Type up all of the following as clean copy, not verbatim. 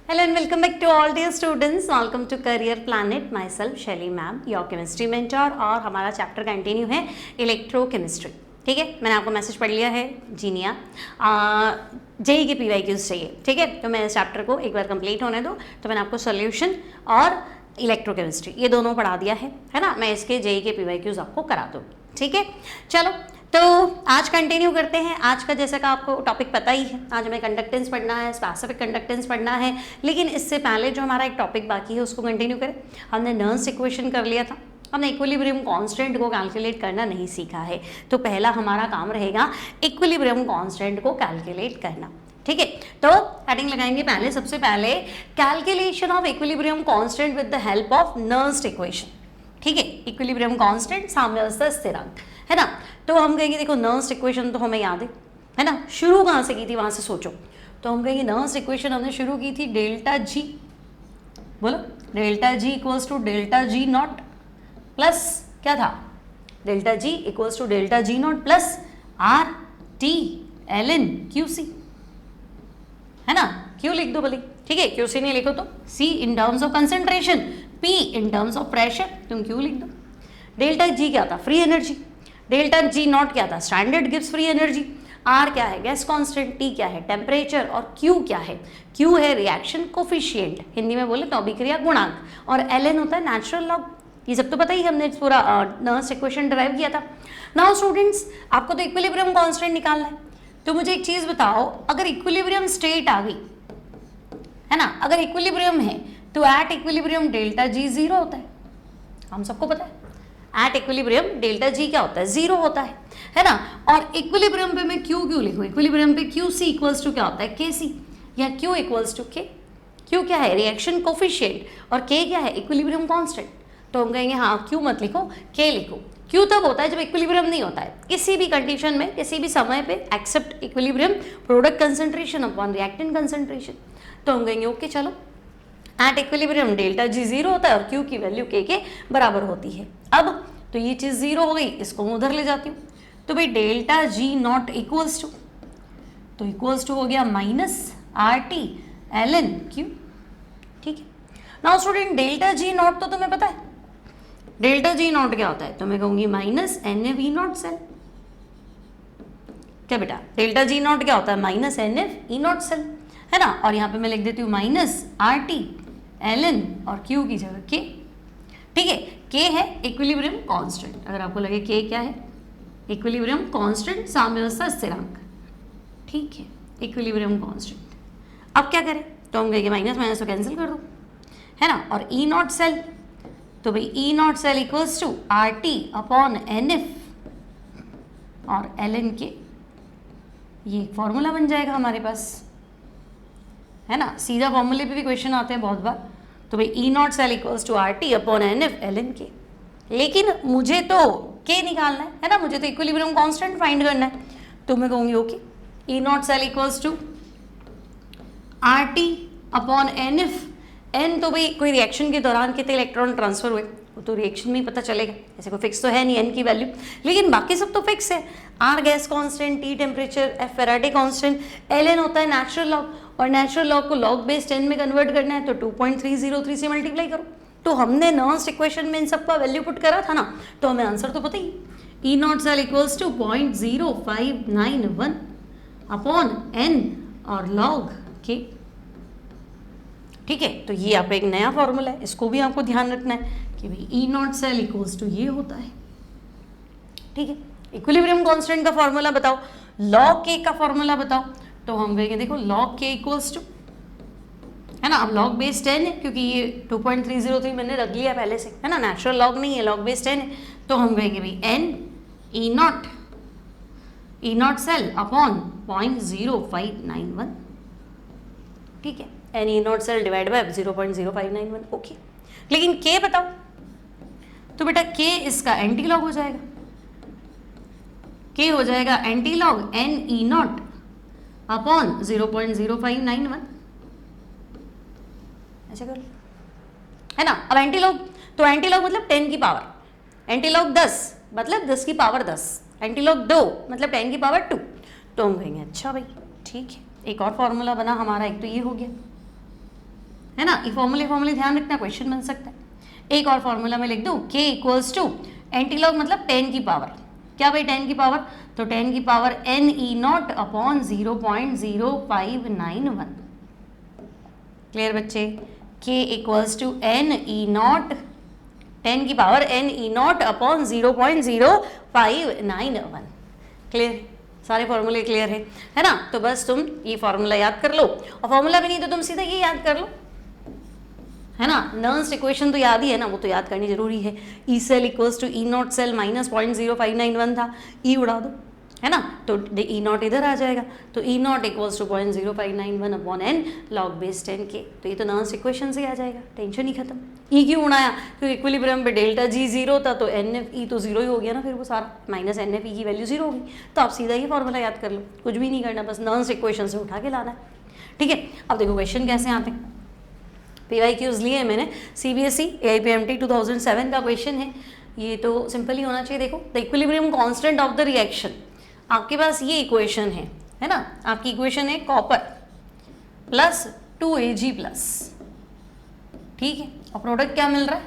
Hello and welcome back to all dear students. Welcome to Career Planet. Myself Shelly ma'am, your chemistry mentor और हमारा chapter continue है electrochemistry. ठीक है, मैंने आपको मैसेज पढ़ लिया है जीनिया. जेई के PYQs चाहिए. ठीक है, तो मैं इस चैप्टर को एक बार कंप्लीट होने दो. तो मैंने आपको सोल्यूशन और इलेक्ट्रोकेमिस्ट्री ये दोनों पढ़ा दिया है ना. मैं इसके जेई के PYQs आपको करा दूँ. ठीक है, चलो तो आज कंटिन्यू करते हैं. आज का जैसा कि आपको टॉपिक पता ही है, आज हमें कंडक्टेंस पढ़ना है, स्पेसिफिक कंडक्टेंस पढ़ना है. लेकिन इससे पहले जो हमारा एक टॉपिक बाकी है उसको कंटिन्यू करें. हमने नर्स इक्वेशन कर लिया था, हमने इक्विलिब्रियम कांस्टेंट को कैलकुलेट करना नहीं सीखा है. तो पहला हमारा काम रहेगा इक्विलिब्रियम कांस्टेंट को कैलकुलेट करना. ठीक है, तो हेडिंग लगाएंगे पहले. सबसे पहले calculation of equilibrium constant with the help of Nernst equation. ठीक है, इक्विलिब्रियम कांस्टेंट साम्यावस्था स्थिरांक है ना. तो हम कहेंगे देखो नर्स इक्वेशन तो हमें याद है ना. शुरू कहाँ से की थी वहां से सोचो. तो हम कहेंगे नर्स इक्वेशन हमने शुरू की थी डेल्टा जी. बोलो delta G equals to delta G not plus क्या था, delta G equals to delta G not plus R T L N Q C है ना. क्यू लिख दो भले. ठीक है, क्यू सी नहीं लिखो तो C in terms of concentration, P in terms of pressure, तुम क्यू लिख दो. डेल्टा जी क्या था, free energy. Delta G not क्या था, standard Gibbs free energy. R क्या है, गैस कांस्टेंट. टी क्या है, टेम्परेचर. और क्यू क्या है, क्यू है रिएक्शन कोफिशिएंट, हिंदी में बोले तो अभिक्रिया गुणांक. और एल एन होता है नेचुरल लॉग. ये सब तो पता ही, हमने पूरा नर्स इक्वेशन डिराइव किया था. नाउ स्टूडेंट्स, आपको तो इक्विलिब्रियम कांस्टेंट निकालना है. तो मुझे एक चीज बताओ, अगर इक्विलिब्रियम स्टेट आ गई है ना, अगर इक्विलिब्रियम है तो eight equilibrium delta G zero होता है. हम सबको पता है एट इक्विलिब्रियम डेल्टा जी क्या होता है, जीरो होता है ना. और इक्विलिब्रियम पे मैं क्यू क्यू लिखूं, इक्विलिब्रियम पे क्यू सी इक्वल्स टू क्या होता है, के सी, या क्यू इक्वल्स टू के. क्यू क्या है, रिएक्शन कोफिशिएंट, और के क्या है, इक्विलिब्रियम कांस्टेंट. तो हम कहेंगे हाँ क्यू मत लिखो, के लिखो. क्यू तब होता है जब इक्विलिब्रियम नहीं होता है किसी भी कंडीशन में, किसी भी समय पे, except equilibrium product concentration upon reactant concentration. तो हम कहेंगे ओके चलो at equilibrium delta G zero होता है और क्यू की वैल्यू के बराबर होती है. अब तो ये चीज जीरो हो गई, इसको मैं उधर ले जाती हूँ. तो भाई delta G not equals to, तो इक्वल्स टू हो गया minus R T L N Q. ठीक है, now student delta G not तो तुम्हें पता है, डेल्टा जी नॉट क्या होता है, तो मैं कहूंगी minus N F E not cell. क्या बेटा, डेल्टा जी नॉट क्या होता है, minus N F E not cell है ना. और यहाँ पे मैं लिख देती हूँ minus R T L N और क्यू की जगह के. ठीक है, के है इक्विलिब्रियम कांस्टेंट. अगर आपको लगे के क्या है, इक्विलिब्रियम कांस्टेंट साम्यावस्था स्थिरांक. ठीक है, इक्विलिब्रियम कांस्टेंट. अब क्या करें, तो हम कहेंगे माइनस माइनस तो कैंसिल कर दो है ना. और ई नॉट सेल, तो भाई E not cell equals to R T upon N F और एल एन के. ये एक फॉर्मूला बन जाएगा हमारे पास है ना. सीधा फॉर्मूले पे भी क्वेश्चन आते हैं बहुत बार. तो भाई E not cell equals to R T upon N F L N K. लेकिन मुझे तो के निकालना है ना, मुझे तो इक्विलिब्रियम कांस्टेंट फाइंड करना है. तो मैं कहूँगी okay E not cell equals to R T upon N F. N तो भाई कोई रिएक्शन के दौरान कितने इलेक्ट्रॉन ट्रांसफर हुए वो तो रिएक्शन में ही पता चलेगा, ऐसे कोई फिक्स तो है नहीं एन की वैल्यू. लेकिन बाकी सब तो फिक्स है. R gas constant, T temperature, F Faraday constant, L N होता है नेचुरल लॉग. और नेचुरल लॉग को लॉग बेस 10 में कन्वर्ट करना है तो 2.303 से मल्टीप्लाई करो. तो हमने नर्स इक्वेशन में इन सब का वैल्यू पुट करा था ना, तो हमें आंसर तो पता ही. E not cell equals to 0.0591 upon N और लॉग के. ठीक है, तो ये आपका एक नया फॉर्मूला है, इसको भी आपको ध्यान रखना है कि भाई E not cell equals to ये होता है. ठीक है, इक्विलिब्रियम कांस्टेंट का फॉर्मूला बताओ, लॉग के का फॉर्मूला बताओ. तो हम कहेंगे देखो लॉग के इक्वल्स टू है ना. अब लॉग बेस 10 है क्योंकि ये 2.303 मैंने रख लिया पहले से है ना, नेचुरल लॉग नहीं है, लॉग बेस 10 है. तो हम कहेंगे भाई N E not cell upon 0.0591. ठीक है, N E not cell divide by 0.0591. Okay, लेकिन के बताओ. तो बेटा के इसका एंटी लॉग हो जाएगा, के हो जाएगा anti log N E not upon 0.0591. ऐसे कर है ना. अब एंटी लॉग, तो एंटी लॉग मतलब 10 की पावर, एंटी लॉग 10 मतलब 10 की पावर 10, एंटी लॉग 2 मतलब 10 की पावर 2. तो हम कहेंगे अच्छा भाई ठीक है, एक और फॉर्मूला बना हमारा, एक तो ये हो गया है ना। ये फॉर्मूले ध्यान रखना, क्वेश्चन बन सकता है। एक और फॉर्मूला मैं लिख दूँ, k इक्वल्स टू एंटीलॉग मतलब 10 की पावर, क्या भाई 10 की पावर, तो 10 की power n E not upon 0.0591। Clear बच्चे, k equals to n E not 10 की power n E not upon 0.0591। Clear, सारे फॉर्मूले क्लियर है ना। तो बस तुम ये फॉर्मूला याद कर लो, और फॉर्मूला भी नहीं तो तुम सीधा ये याद कर लो, है ना। नर्न्स इक्वेशन तो याद ही है ना, वो तो याद करनी जरूरी है। E cell equals to E not cell minus 0.0591 था, ई उड़ा दो, है ना, तो ई नॉट इधर आ जाएगा, तो E naught equals to 0.0591 upon N log base 10k। तो ये तो नर्न्स इक्वेशन से आ जाएगा, टेंशन ही खत्म। ई क्यों उड़ाया, क्योंकि इक्विलिब्रियम पे डेल्टा जी जीरो था, तो एन एफ ई तो जीरो ही हो गया ना, फिर वो सारा माइनस एन एफ ई की वैल्यू जीरो होगी। तो आप सीधा ये फॉर्मूला याद कर लो, कुछ भी नहीं करना, बस नर्न्स इक्वेशन से उठा के लाना है। ठीक है, अब देखो क्वेश्चन कैसे आते हैं। PYQs लिए हैं मैंने, CBSE AIPMT 2007 का क्वेश्चन है, ये तो सिंपल ही होना चाहिए। देखो, the equilibrium constant of the reaction, आपके पास ये इक्वेशन है ना, आपकी इक्वेशन है कॉपर प्लस 2Ag प्लस, ठीक है, और प्रोडक्ट क्या मिल रहा है,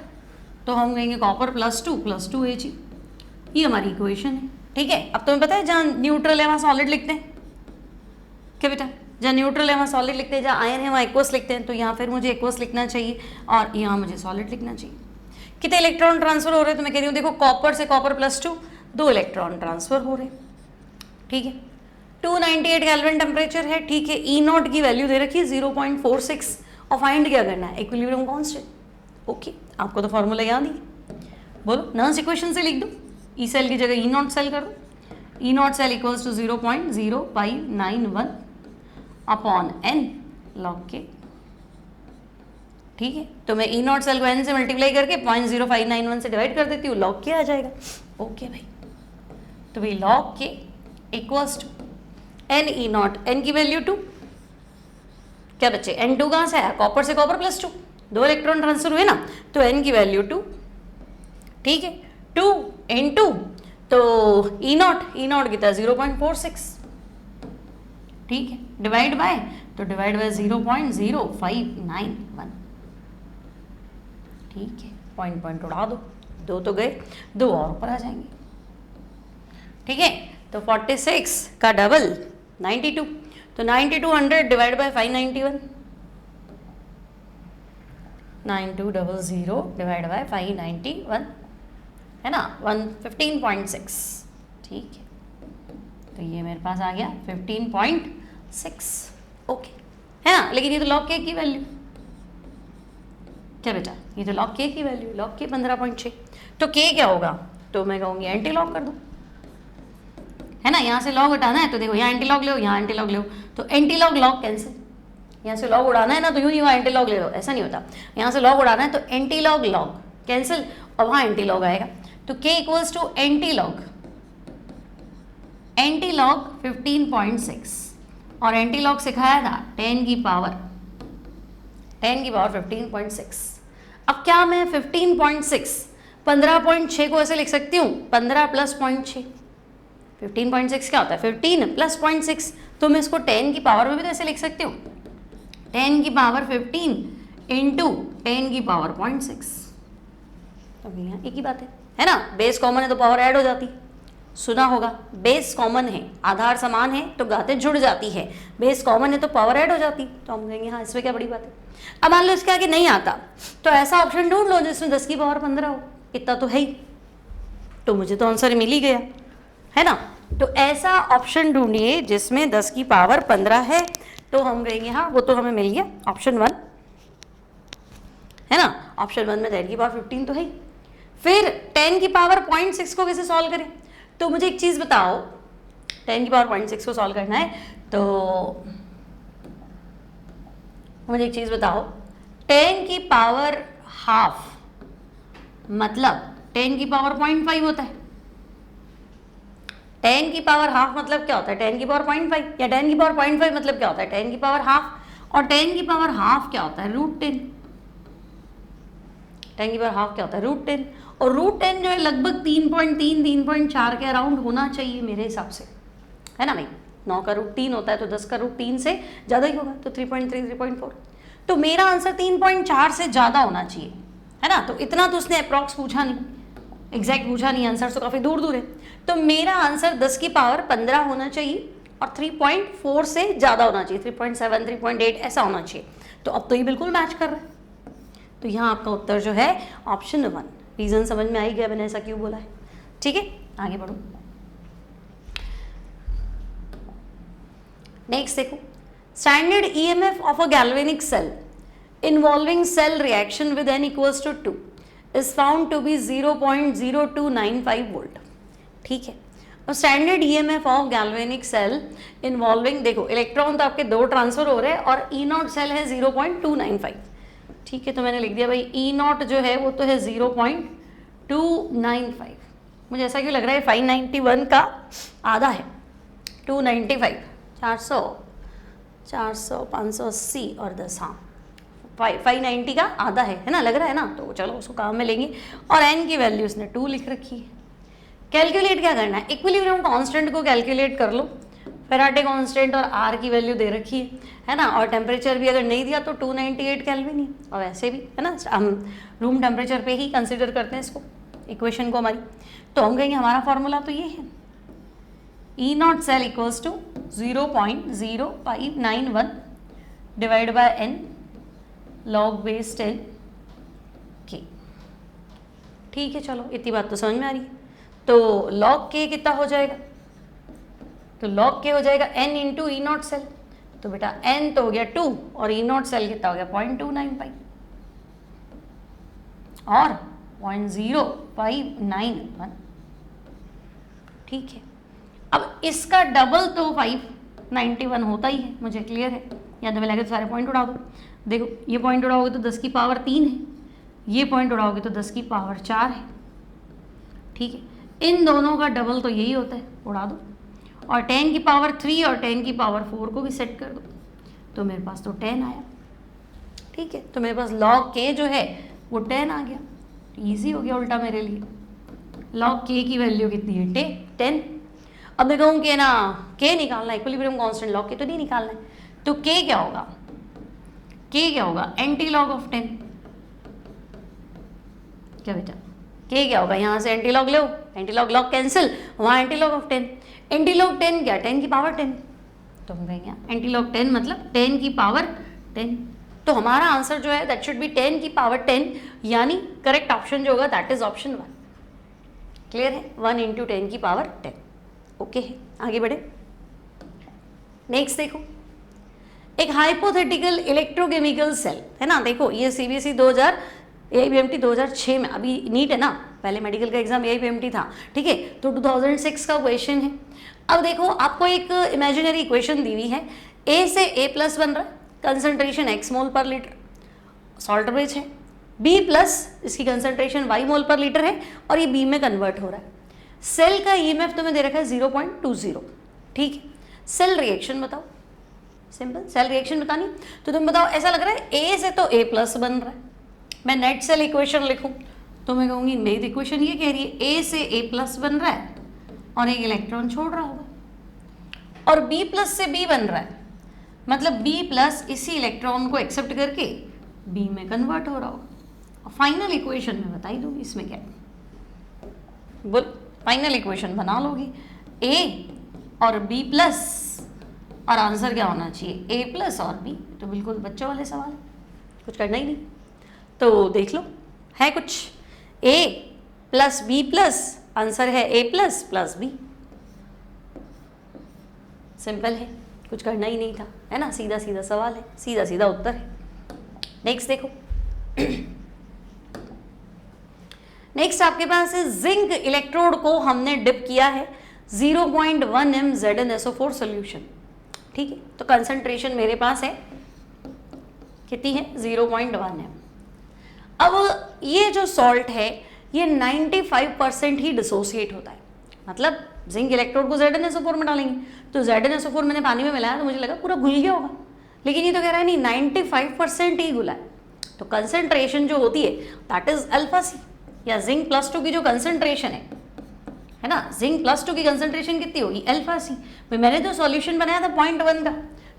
तो हम कहेंगे कॉपर प्लस 2 Ag, ये हमारी इक्वेशन है। ठीक है, अब तुम्हें पता है जहाँ न्यूट्रल है वहाँ सॉलिड लिखते हैं क्या बेटा, जहाँ न्यूट्रल है वहाँ सॉलिड लिखते हैं, जहाँ आयन है वहाँ एक्वस लिखते हैं, तो यहाँ फिर मुझे एक्वस लिखना चाहिए और यहाँ मुझे सॉलिड लिखना चाहिए। कितने इलेक्ट्रॉन ट्रांसफर हो रहे हैं, तो मैं कह रही हूँ देखो कॉपर से कॉपर प्लस 2, 2 इलेक्ट्रॉन ट्रांसफर हो रहे हैं। ठीक है, 298 केल्विन टेम्परेचर है, ठीक है, ई नॉट की वैल्यू दे रखी है 0.46, और फाइंड क्या करना है, इक्विलिब्रियम कांस्टेंट। ओके, आपको तो फॉर्मूला याद ही, बोलो नर्न्स इक्वेशन से लिख दो, ई सेल की जगह ई नॉट सेल कर दो, E not cell equals to 0.0591 upon N log K. ठीक है, तो मैं ई नॉट सेल को एन से मल्टीप्लाई करके 0.0591 से डिवाइड कर देती हूँ, लॉग के आ जाएगा। ओके भाई, तो भाई log K equals to N E not, N की वैल्यू 2, क्या बच्चे एन 2 कहाँ से आया, कॉपर से कॉपर प्लस 2, 2 इलेक्ट्रॉन ट्रांसफर हुए ना, तो एन की वैल्यू 2, ठीक है, 2 × 2 तो ई नॉट कितना 0.46, ठीक है, डिवाइड बाय, तो डिवाइड बाय 0.0591, ठीक है, पॉइंट उड़ा दो, 2 तो गए, 2 और ऊपर आ जाएंगे। ठीक है, तो 46 का डबल 92, तो 9200 डिवाइड बाय 591, 9200 डिवाइड बाय 591, है ना, 15.6, ठीक है, तो ये मेरे पास आ गया 15.6। ओके, है ना, लेकिन ये तो लॉग के की वैल्यू, क्या बेटा, ये तो लॉग के की वैल्यू, लॉग के 15.6, तो के क्या होगा, तो मैं कहूँगी एंटी लॉग कर दूँ, है ना, यहाँ से लॉग हटाना है तो देखो यहाँ एंटी लॉग ले, यहाँ एंटी लॉग ले, तो एंटी लॉग लॉग कैंसिल, यहाँ से लॉग उड़ाना है ना तो यूँ नहीं, वहाँ एंटी लॉग ले लो, ऐसा नहीं होता, यहाँ से लॉग उड़ाना है तो एंटी लॉग लॉग कैंसिल, और वहाँ एंटी लॉग आएगा, तो k equals to anti log 15.6, और एंटी लॉग सिखाया था 10 की पावर 15.6। अब क्या मैं 15.6 15.6 को ऐसे लिख सकती हूँ 15 प्लस 0.6, 15.6 क्या होता है 15 प्लस 0.6, तो मैं इसको 10 की पावर में भी तो ऐसे लिख सकती हूँ 10 की पावर 15 इंटू 10 की पावर 0.6, तो यहाँ एक ही बात है ना, बेस कॉमन है तो पावर ऐड हो जाती, सुना होगा, बेस कॉमन है, आधार समान है तो घातें जुड़ जाती है, बेस कॉमन है तो पावर ऐड हो जाती, तो हम कहेंगे हाँ इसमें क्या बड़ी बात है। अब मान लो इसके आगे नहीं आता, तो ऐसा ऑप्शन ढूंढ लो जिसमें 10 की पावर 15 हो, इतना तो है ही, तो मुझे तो आंसर मिल ही गया, है ना। तो ऐसा ऑप्शन ढूंढिए जिसमें 10 की पावर 15 है, तो हम कहेंगे हाँ वो तो हमें मिल गया, ऑप्शन 1, है ना, ऑप्शन 1 में 10 की पावर 15 तो है ही। फिर 10 की पावर 0.6 को कैसे सॉल्व करें, तो मुझे एक चीज़ बताओ, 10 की पावर 0.6 को सॉल्व करना है तो मुझे एक चीज़ बताओ, 10 की पावर हाफ मतलब 10 की पावर 0.5 होता है, 10 की पावर हाफ मतलब क्या होता है 10 की पावर 0.5, या 10 की पावर 0.5 मतलब क्या होता है 10 की पावर हाफ, और 10 की पावर हाफ क्या होता है √10, 10 की पावर हाफ क्या होता है √10, और √10 जो है लगभग 3.3 3.4 के अराउंड होना चाहिए मेरे हिसाब से, है ना भाई, 9 का √3 होता है तो 10 का √3 से ज़्यादा ही होगा, तो 3.3 3.4, तो मेरा आंसर 3.4 से ज़्यादा होना चाहिए, है ना। तो इतना तो उसने अप्रॉक्स पूछा नहीं, एग्जैक्ट पूछा नहीं, आंसर तो काफ़ी दूर दूर है। तो मेरा आंसर 10 की पावर 15 होना चाहिए और 3.4 से ज़्यादा होना चाहिए, 3.7, 3.8 ऐसा होना चाहिए। तो अब तो ये बिल्कुल मैच कर रहा है। तो यहाँ आपका उत्तर जो है ऑप्शन 1। रीज़न समझ में आ ही गया मैंने ऐसा क्यों बोला है। ठीक है, आगे बढ़ो। नेक्स्ट देखो, standard EMF of a galvanic cell involving cell reaction with n equals to 2 is found to be 0.0295 volt. ठीक है, और standard EMF of galvanic cell involving, देखो इलेक्ट्रॉन तो आपके 2 ट्रांसफर हो रहे हैं और ई नॉट सेल है 0.295। ठीक है, तो मैंने लिख दिया भाई ई नॉट जो है वो तो है 0.295। मुझे ऐसा क्यों लग रहा है 591 का आधा है, 295, 400, 580 और 10, हाँ 590 का आधा है ना, लग रहा है ना। तो चलो उसको काम में लेंगे। और n की वैल्यू उसने 2 लिख रखी है। कैलकुलेट क्या करना है, इक्विलिब्रियम कांस्टेंट को कैलकुलेट कर लो। फेराडे कांस्टेंट और r की वैल्यू दे रखी है ना, और टेम्परेचर भी अगर नहीं दिया तो 298 केल्विन ही, और वैसे भी है ना हम रूम टेम्परेचर पे ही कंसिडर करते हैं इसको, इक्वेशन को हमारी। तो हम कहेंगे हमारा फॉर्मूला तो ये है, E not cell equals to 0.0591 divide by n log base 10 K. ठीक है, चलो इतनी बात तो समझ में आ रही है। तो लॉग के कितना हो जाएगा, तो लॉग के हो जाएगा n into E not cell. तो बेटा n तो हो गया 2 और ई नॉट सेल कितना हो गया 0.295 और 0.0591। ठीक है, अब इसका डबल तो 591 होता ही है, मुझे क्लियर है। याद में लगे तो सारे पॉइंट उड़ा दो। देखो ये पॉइंट उड़ाओगे तो 10 की पावर 3 है, ये पॉइंट उड़ाओगे तो 10 की पावर 4 है। ठीक है, इन दोनों का डबल तो यही होता है, उड़ा दो। और 10 की पावर 3 और 10 की पावर 4 को भी सेट कर दो, तो मेरे पास तो 10 आया। ठीक है, तो मेरे पास लॉग के जो है वो 10 आ गया। ईजी हो गया उल्टा मेरे लिए। लॉग के की वैल्यू कितनी है 10। अब मैं कहूँ कि ना के निकालना है, इक्विलिब्रियम कांस्टेंट, लॉग के तो नहीं निकालना है। तो के क्या होगा, के क्या होगा एंटी लॉग ऑफ 10। क्या बेटा के क्या होगा, यहाँ से एंटी लॉग लो, एंटी लॉग लॉग कैंसिल, वहाँ anti log of 10। Anti log 10 क्या, 10 की पावर 10। तो हम कहेंगे एंटी लॉग 10 मतलब 10 की पावर 10। तो हमारा आंसर जो है दैट शुड बी 10 की पावर 10, यानी करेक्ट ऑप्शन जो होगा दैट इज ऑप्शन 1। क्लियर है, 1 इंटू 10 की पावर 10। ओके है, आगे बढ़े। नेक्स्ट देखो, एक हाइपोथेटिकल इलेक्ट्रोकेमिकल सेल है ना। देखो ये सीबीएसई 2000 एआईबीएमटी 2006 में, अभी नीट है ना, पहले मेडिकल का एग्जाम एआईबीएमटी था। ठीक है, तो 2006 का क्वेश्चन है। अब देखो आपको एक इमेजिनरी इक्वेशन दी हुई है, ए से ए प्लस बन रहा है, कंसंट्रेशन x मोल पर लीटर, सॉल्ट ब्रिज है। बी प्लस इसकी कंसंट्रेशन y मोल पर लीटर है और ये बी में कन्वर्ट हो रहा है। सेल का ईएमएफ तुम्हें दे रखा है 0.20। ठीक है, सेल रिएक्शन बताओ, सिंपल सेल रिएक्शन बतानी। तो तुम बताओ, ऐसा लग रहा है ए से तो ए प्लस बन रहा है, मैं नेट सेल इक्वेशन लिखूं तो मैं कहूँगी नेट इक्वेशन ये कह रही है ए से ए प्लस बन रहा है और एक इलेक्ट्रॉन छोड़ रहा होगा, और बी प्लस से बी बन रहा है, मतलब बी प्लस इसी इलेक्ट्रॉन को एक्सेप्ट करके बी में कन्वर्ट हो रहा होगा। और फाइनल इक्वेशन में बता ही दूंगी इसमें क्या है, बोल फाइनल इक्वेशन बना लोगी ए और बी प्लस, और आंसर क्या होना चाहिए ए प्लस और बी। तो बिल्कुल बच्चों वाले सवाल है, कुछ करना ही नहीं। तो देख लो है कुछ, ए प्लस बी प्लस, आंसर है ए प्लस प्लस बी। सिंपल है, कुछ करना ही नहीं था, है ना, सीधा सीधा सवाल है, सीधा सीधा उत्तर है। नेक्स्ट देखो, नेक्स्ट आपके पास है जिंक इलेक्ट्रोड को हमने डिप किया है 0.1 m ZnSO4 सोल्यूशन। ठीक है, तो कंसंट्रेशन मेरे पास है कितनी है 0.1 m। अब ये जो सॉल्ट है ये 95% ही डिसोसिएट होता है, मतलब जिंक इलेक्ट्रोड को ZnSO4 में डालेंगे तो ZnSO4 मैंने पानी में मिलाया तो मुझे लगा पूरा घुल गया होगा, लेकिन ये तो कह रहा है नहीं 95% ही घुला है। तो कंसंट्रेशन जो होती है दैट इज अल्फा सी, या जिंक प्लस 2 की जो कंसंट्रेशन है ना, जिंक प्लस 2 की कंसंट्रेशन कितनी होगी अल्फा सी। भाई मैंने तो सॉल्यूशन बनाया था 0.1 का,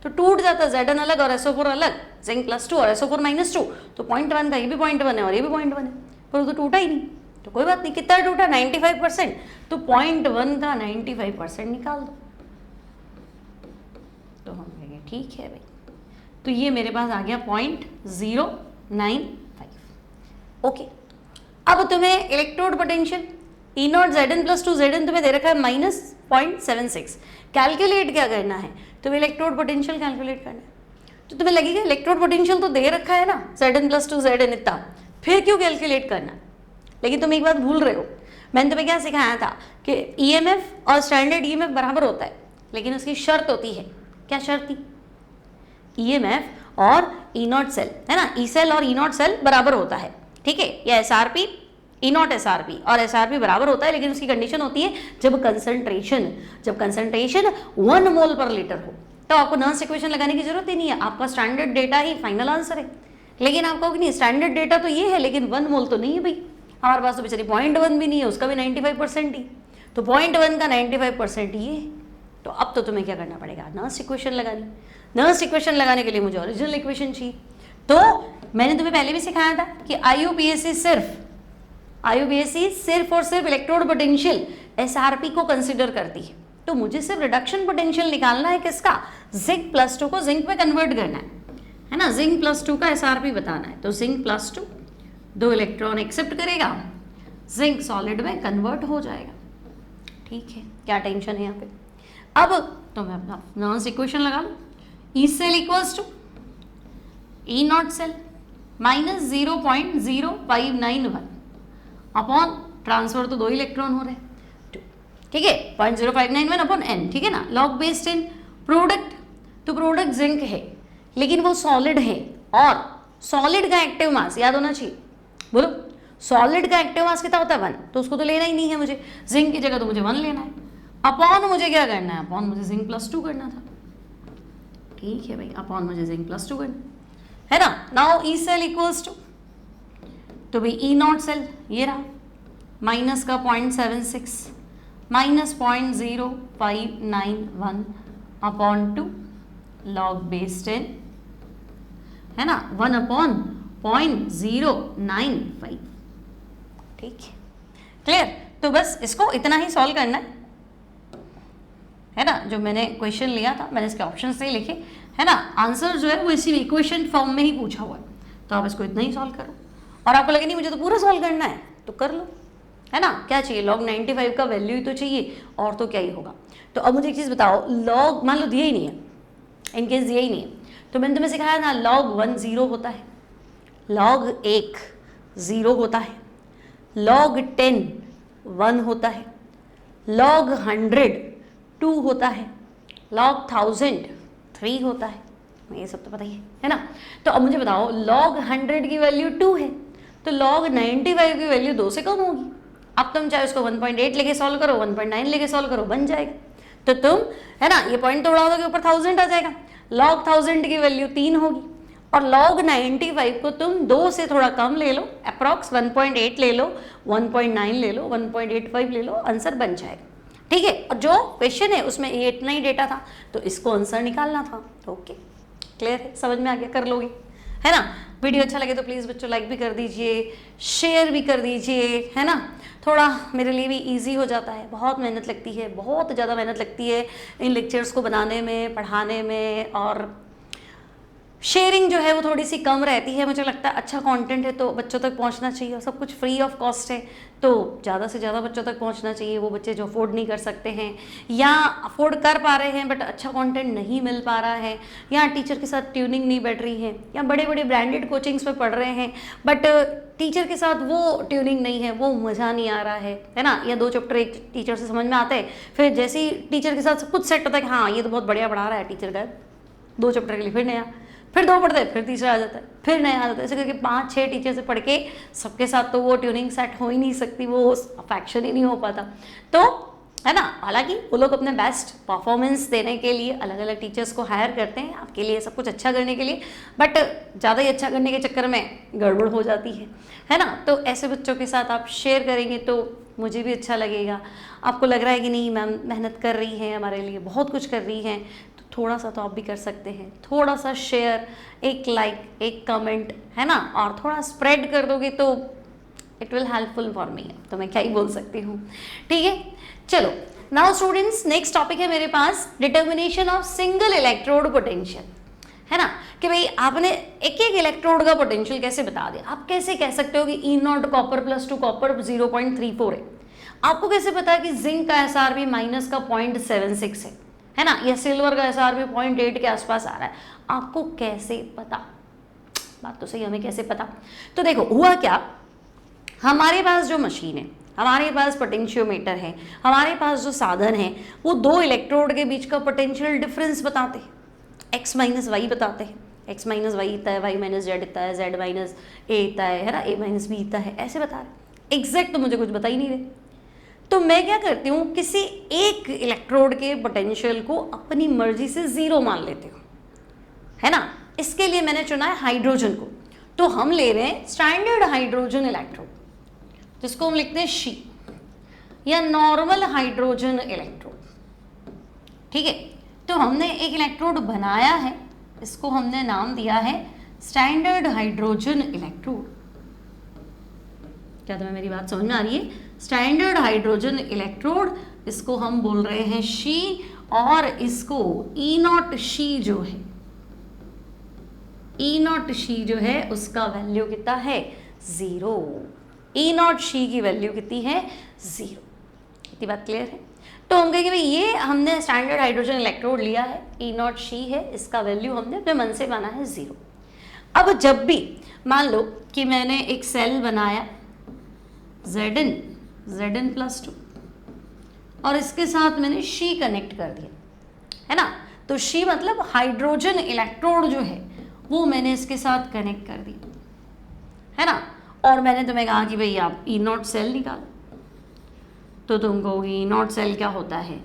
तो टूट जाता Zn अलग और SO4 अलग, जिंक +2 और SO4 -2, तो 0.1 का ये भी 0.1 है और ये भी 0.1 है, पर वो तो टूटा ही नहीं, तो कोई बात नहीं। कितना टूटा? 95%, तो 0.1 का 95% निकाल दो, तो हम कहेंगे ठीक है भाई, तो ये मेरे पास आ गया 0.095। ओके, अब तुम्हें electrode potential E0 Zn +2 Zn तुम्हें दे रखा है -0.76, कैलकुलेट क्या करना है? तुम्हें इलेक्ट्रोड पोटेंशियल कैलकुलेट करना है, तो तुम्हें लगेगा इलेक्ट्रोड पोटेंशियल तो दे रखा है ना Zn +2 Zn इतना, फिर क्यों कैलकुलेट करना? लेकिन तुम एक बात भूल रहे हो, मैंने तुम्हें क्या सिखाया था कि EMF और स्टैंडर्ड EMF बराबर होता है, लेकिन उसकी शर्त होती है। क्या शर्त थी? EMF और E0 सेल है ना, E सेल और E0 सेल बराबर होता है, ठीक है, या SRP E0 SRP और SRP बराबर होता है, लेकिन उसकी कंडीशन होती है जब कंसंट्रेशन 1 मोल पर लीटर हो, तो आपको नर्स इक्वेशन लगाने की जरूरत ही नहीं है, आपका स्टैंडर्ड डेटा ही फाइनल आंसर है। लेकिन आप कहोगे नहीं स्टैंडर्ड डेटा तो ये है लेकिन 1 मोल तो नहीं है भाई, हमारे पास तो बेचारी 0.1 भी नहीं है, उसका भी 95% ही, तो 0.1 का 95% ये है। तो अब तो तुम्हें क्या करना पड़ेगा? नर्स इक्वेशन लगानी। नर्स इक्वेशन लगाने के लिए मुझे ओरिजिनल इक्वेशन चाहिए, तो मैंने तुम्हें पहले भी सिखाया था कि IUPAC सिर्फ और सिर्फ इलेक्ट्रोड पोटेंशियल SRP को कंसिडर करती है, तो मुझे सिर्फ रिडक्शन पोटेंशियल निकालना है किसका? जिंक +2 को जिंक में कन्वर्ट करना है ना, जिंक +2 का SRP बताना है, तो जिंक +2 2 इलेक्ट्रॉन एक्सेप्ट करेगा, जिंक सॉलिड में कन्वर्ट हो जाएगा, ठीक है, क्या टेंशन है यहाँ पे। अब तो मैं अपना नर्स इक्वेशन लगा लूँ, E cell equals to E0 cell -0.0591 upon transfer तो 2 इलेक्ट्रॉन हो रहे हैं, ठीक है, 0.0591 अपॉन n, ठीक है ना, लॉग बेस्ड इन प्रोडक्ट, तो प्रोडक्ट जिंक है लेकिन वो सॉलिड है, और सॉलिड का एक्टिव मास याद होना चाहिए, बोलो सॉलिड का एक्टिव मास कितना होता है? 1, तो उसको तो लेना ही नहीं है मुझे, जिंक की जगह तो मुझे 1 लेना है, अपॉन मुझे क्या करना है? अपॉन मुझे जिंक +2 करना था, ठीक है भाई, अपॉन मुझे जिंक +2 करना है ना। Now E cell equals to, तो भाई E0 सेल ये रहा, माइनस का 0.76 -0.0591 अपॉन 2 लॉग बेस्ड इन है ना 1 अपॉन 0.095, ठीक है, क्लियर। तो बस इसको इतना ही सॉल्व करना है ना, जो मैंने क्वेश्चन लिया था मैंने इसके ऑप्शन से ही लिखे है ना, आंसर जो है वो इसी इक्वेशन फॉर्म में ही पूछा हुआ है, तो आप इसको इतना ही सॉल्व करो, और आपको लगे नहीं मुझे तो पूरा सॉल्व करना है तो कर लो, है ना। क्या चाहिए? log 95 का वैल्यू ही तो चाहिए, और तो क्या ही होगा। तो अब मुझे एक चीज़ बताओ, log मान लो दिया ही नहीं है, इनकेस दिया ही नहीं है, तो मैंने तुम्हें सिखाया ना log 1 0 होता है, log 1 0 होता है, log 10 1 होता है, log 100 2 होता है, log 1000 3 होता है, ये सब तो पता ही है ना। तो अब मुझे बताओ log 100 की वैल्यू 2 है, तो log 95 की वैल्यू 2 से कम होगी। अब तुम चाहे उसको 1.8 लेके सॉल्व करो, 1.9 लेके सॉल्व करो, बन जाएगा। तो तुम है ना ये पॉइंट तो उड़ा दोगे, ऊपर 1000 आ जाएगा, log 1000 की वैल्यू 3 होगी, और log 95 को तुम 2 से थोड़ा कम ले लो, अप्रॉक्स 1.8 ले लो, 1.9 ले लो, 1.85 ले लो, आंसर बन जाएगा, ठीक है। और जो क्वेश्चन है उसमें ये इतना ही डेटा था, तो इसको आंसर निकालना था। ओके, क्लियर है, समझ में आ गया, कर लोगे, है ना। वीडियो अच्छा लगे तो प्लीज़ बच्चों लाइक भी कर दीजिए, शेयर भी कर दीजिए, है ना, थोड़ा मेरे लिए भी इजी हो जाता है। बहुत मेहनत लगती है, बहुत ज़्यादा मेहनत लगती है इन लेक्चर्स को बनाने में, पढ़ाने में, और शेयरिंग जो है वो थोड़ी सी कम रहती है। मुझे लगता है अच्छा कंटेंट है तो बच्चों तक पहुंचना चाहिए, और सब कुछ फ्री ऑफ कॉस्ट है तो ज़्यादा से ज़्यादा बच्चों तक पहुंचना चाहिए। वो बच्चे जो अफोर्ड नहीं कर सकते हैं या अफोर्ड कर पा रहे हैं बट अच्छा कंटेंट नहीं मिल पा रहा है, या टीचर के साथ ट्यूनिंग नहीं बैठ रही है, या बड़े बड़े ब्रांडेड कोचिंग्स में पढ़ रहे हैं बट टीचर के साथ वो ट्यूनिंग नहीं है, वो मज़ा नहीं आ रहा है ना, या 2 चैप्टर एक टीचर से समझ में आते हैं, फिर जैसे ही टीचर के साथ सब कुछ सेट होता है कि हाँ ये तो बहुत बढ़िया पढ़ा रहा है टीचर का, 2 चैप्टर के लिए फिर नया, फिर 2 पढ़ते हैं, फिर तीसरा आ जाता है, फिर नया आ जाता है, ऐसे करके 5-6 टीचर से पढ़ के सबके साथ तो वो ट्यूनिंग सेट हो ही नहीं सकती, वो अफेक्शन ही नहीं हो पाता। तो है ना, हालांकि वो लोग अपने बेस्ट परफॉर्मेंस देने के लिए अलग अलग टीचर्स को हायर करते हैं आपके लिए सब कुछ अच्छा करने के लिए, बट ज़्यादा ही अच्छा करने के चक्कर में गड़बड़ हो जाती है ना। तो ऐसे बच्चों के साथ आप शेयर करेंगे तो मुझे भी अच्छा लगेगा। आपको लग रहा है कि नहीं मैम मेहनत कर रही हैं, हमारे लिए बहुत कुछ कर रही हैं, तो थोड़ा सा तो आप भी कर सकते हैं, थोड़ा सा शेयर, एक लाइक, एक कमेंट, है ना, और थोड़ा स्प्रेड कर दोगे तो it will helpful for me. तो मैं क्या ही बोल सकती हूँ, ठीक है। चलो नाउ स्टूडेंट्स, नेक्स्ट टॉपिक है मेरे पास determination of single electrode potential, है ना, कि भाई आपने एक एक इलेक्ट्रोड का पोटेंशियल कैसे बता दिया। आप कैसे कह सकते हो कि E0 कॉपर प्लस 2 कॉपर 0.34 है, आपको कैसे पता है कि जिंक का SR भी माइनस का 0.76 है ना, या सिल्वर का SR भी 0.8 के आसपास आ रहा है, आपको कैसे पता? बात तो सही, हमें कैसे पता? तो देखो हुआ क्या, हमारे पास जो मशीन है, हमारे पास पोटेंशियोमीटर है, हमारे पास जो साधन है, वो दो इलेक्ट्रोड के बीच का पोटेंशियल डिफरेंस बताते हैं, x माइनस वाई बताते हैं, x माइनस वाई इतना है, y माइनस जेड इतना है, z माइनस ए इतना है ना, a माइनस बी इतना है, ऐसे बता रहे। एग्जैक्ट तो मुझे कुछ बता ही नहीं रहे, तो मैं क्या करती हूँ, किसी एक इलेक्ट्रोड के पोटेंशियल को अपनी मर्जी से 0 मान लेती हूँ, है ना। इसके लिए मैंने चुना है हाइड्रोजन को, तो हम ले रहे हैं स्टैंडर्ड हाइड्रोजन इलेक्ट्रोड, जिसको हम लिखते हैं शी, या नॉर्मल हाइड्रोजन इलेक्ट्रोड, ठीक है। तो हमने एक इलेक्ट्रोड बनाया है, इसको हमने नाम दिया है स्टैंडर्ड हाइड्रोजन इलेक्ट्रोड। क्या तुम्हें मेरी बात समझ में आ रही है? स्टैंडर्ड हाइड्रोजन इलेक्ट्रोड, इसको हम बोल रहे हैं शी, और इसको E0 शी जो है, E0 शी जो है उसका वैल्यू कितना है? 0। E0 शी की वैल्यू कितनी है? 0। इतनी बात क्लियर है? तो हम कहेंगे भाई ये हमने स्टैंडर्ड हाइड्रोजन इलेक्ट्रोड लिया है, E0 शी है, इसका वैल्यू हमने अपने मन से माना है 0। अब जब भी मान लो कि मैंने एक सेल बनाया Zn प्लस 2, और इसके साथ मैंने शी कनेक्ट कर दिया, है ना, तो शी मतलब हाइड्रोजन इलेक्ट्रोड जो है वो मैंने इसके साथ कनेक्ट कर दिया, है ना, और मैंने तुम्हें कहा कि भाई आप E0 सेल निकालो, तो तुम कहोगे E0 सेल क्या होता है?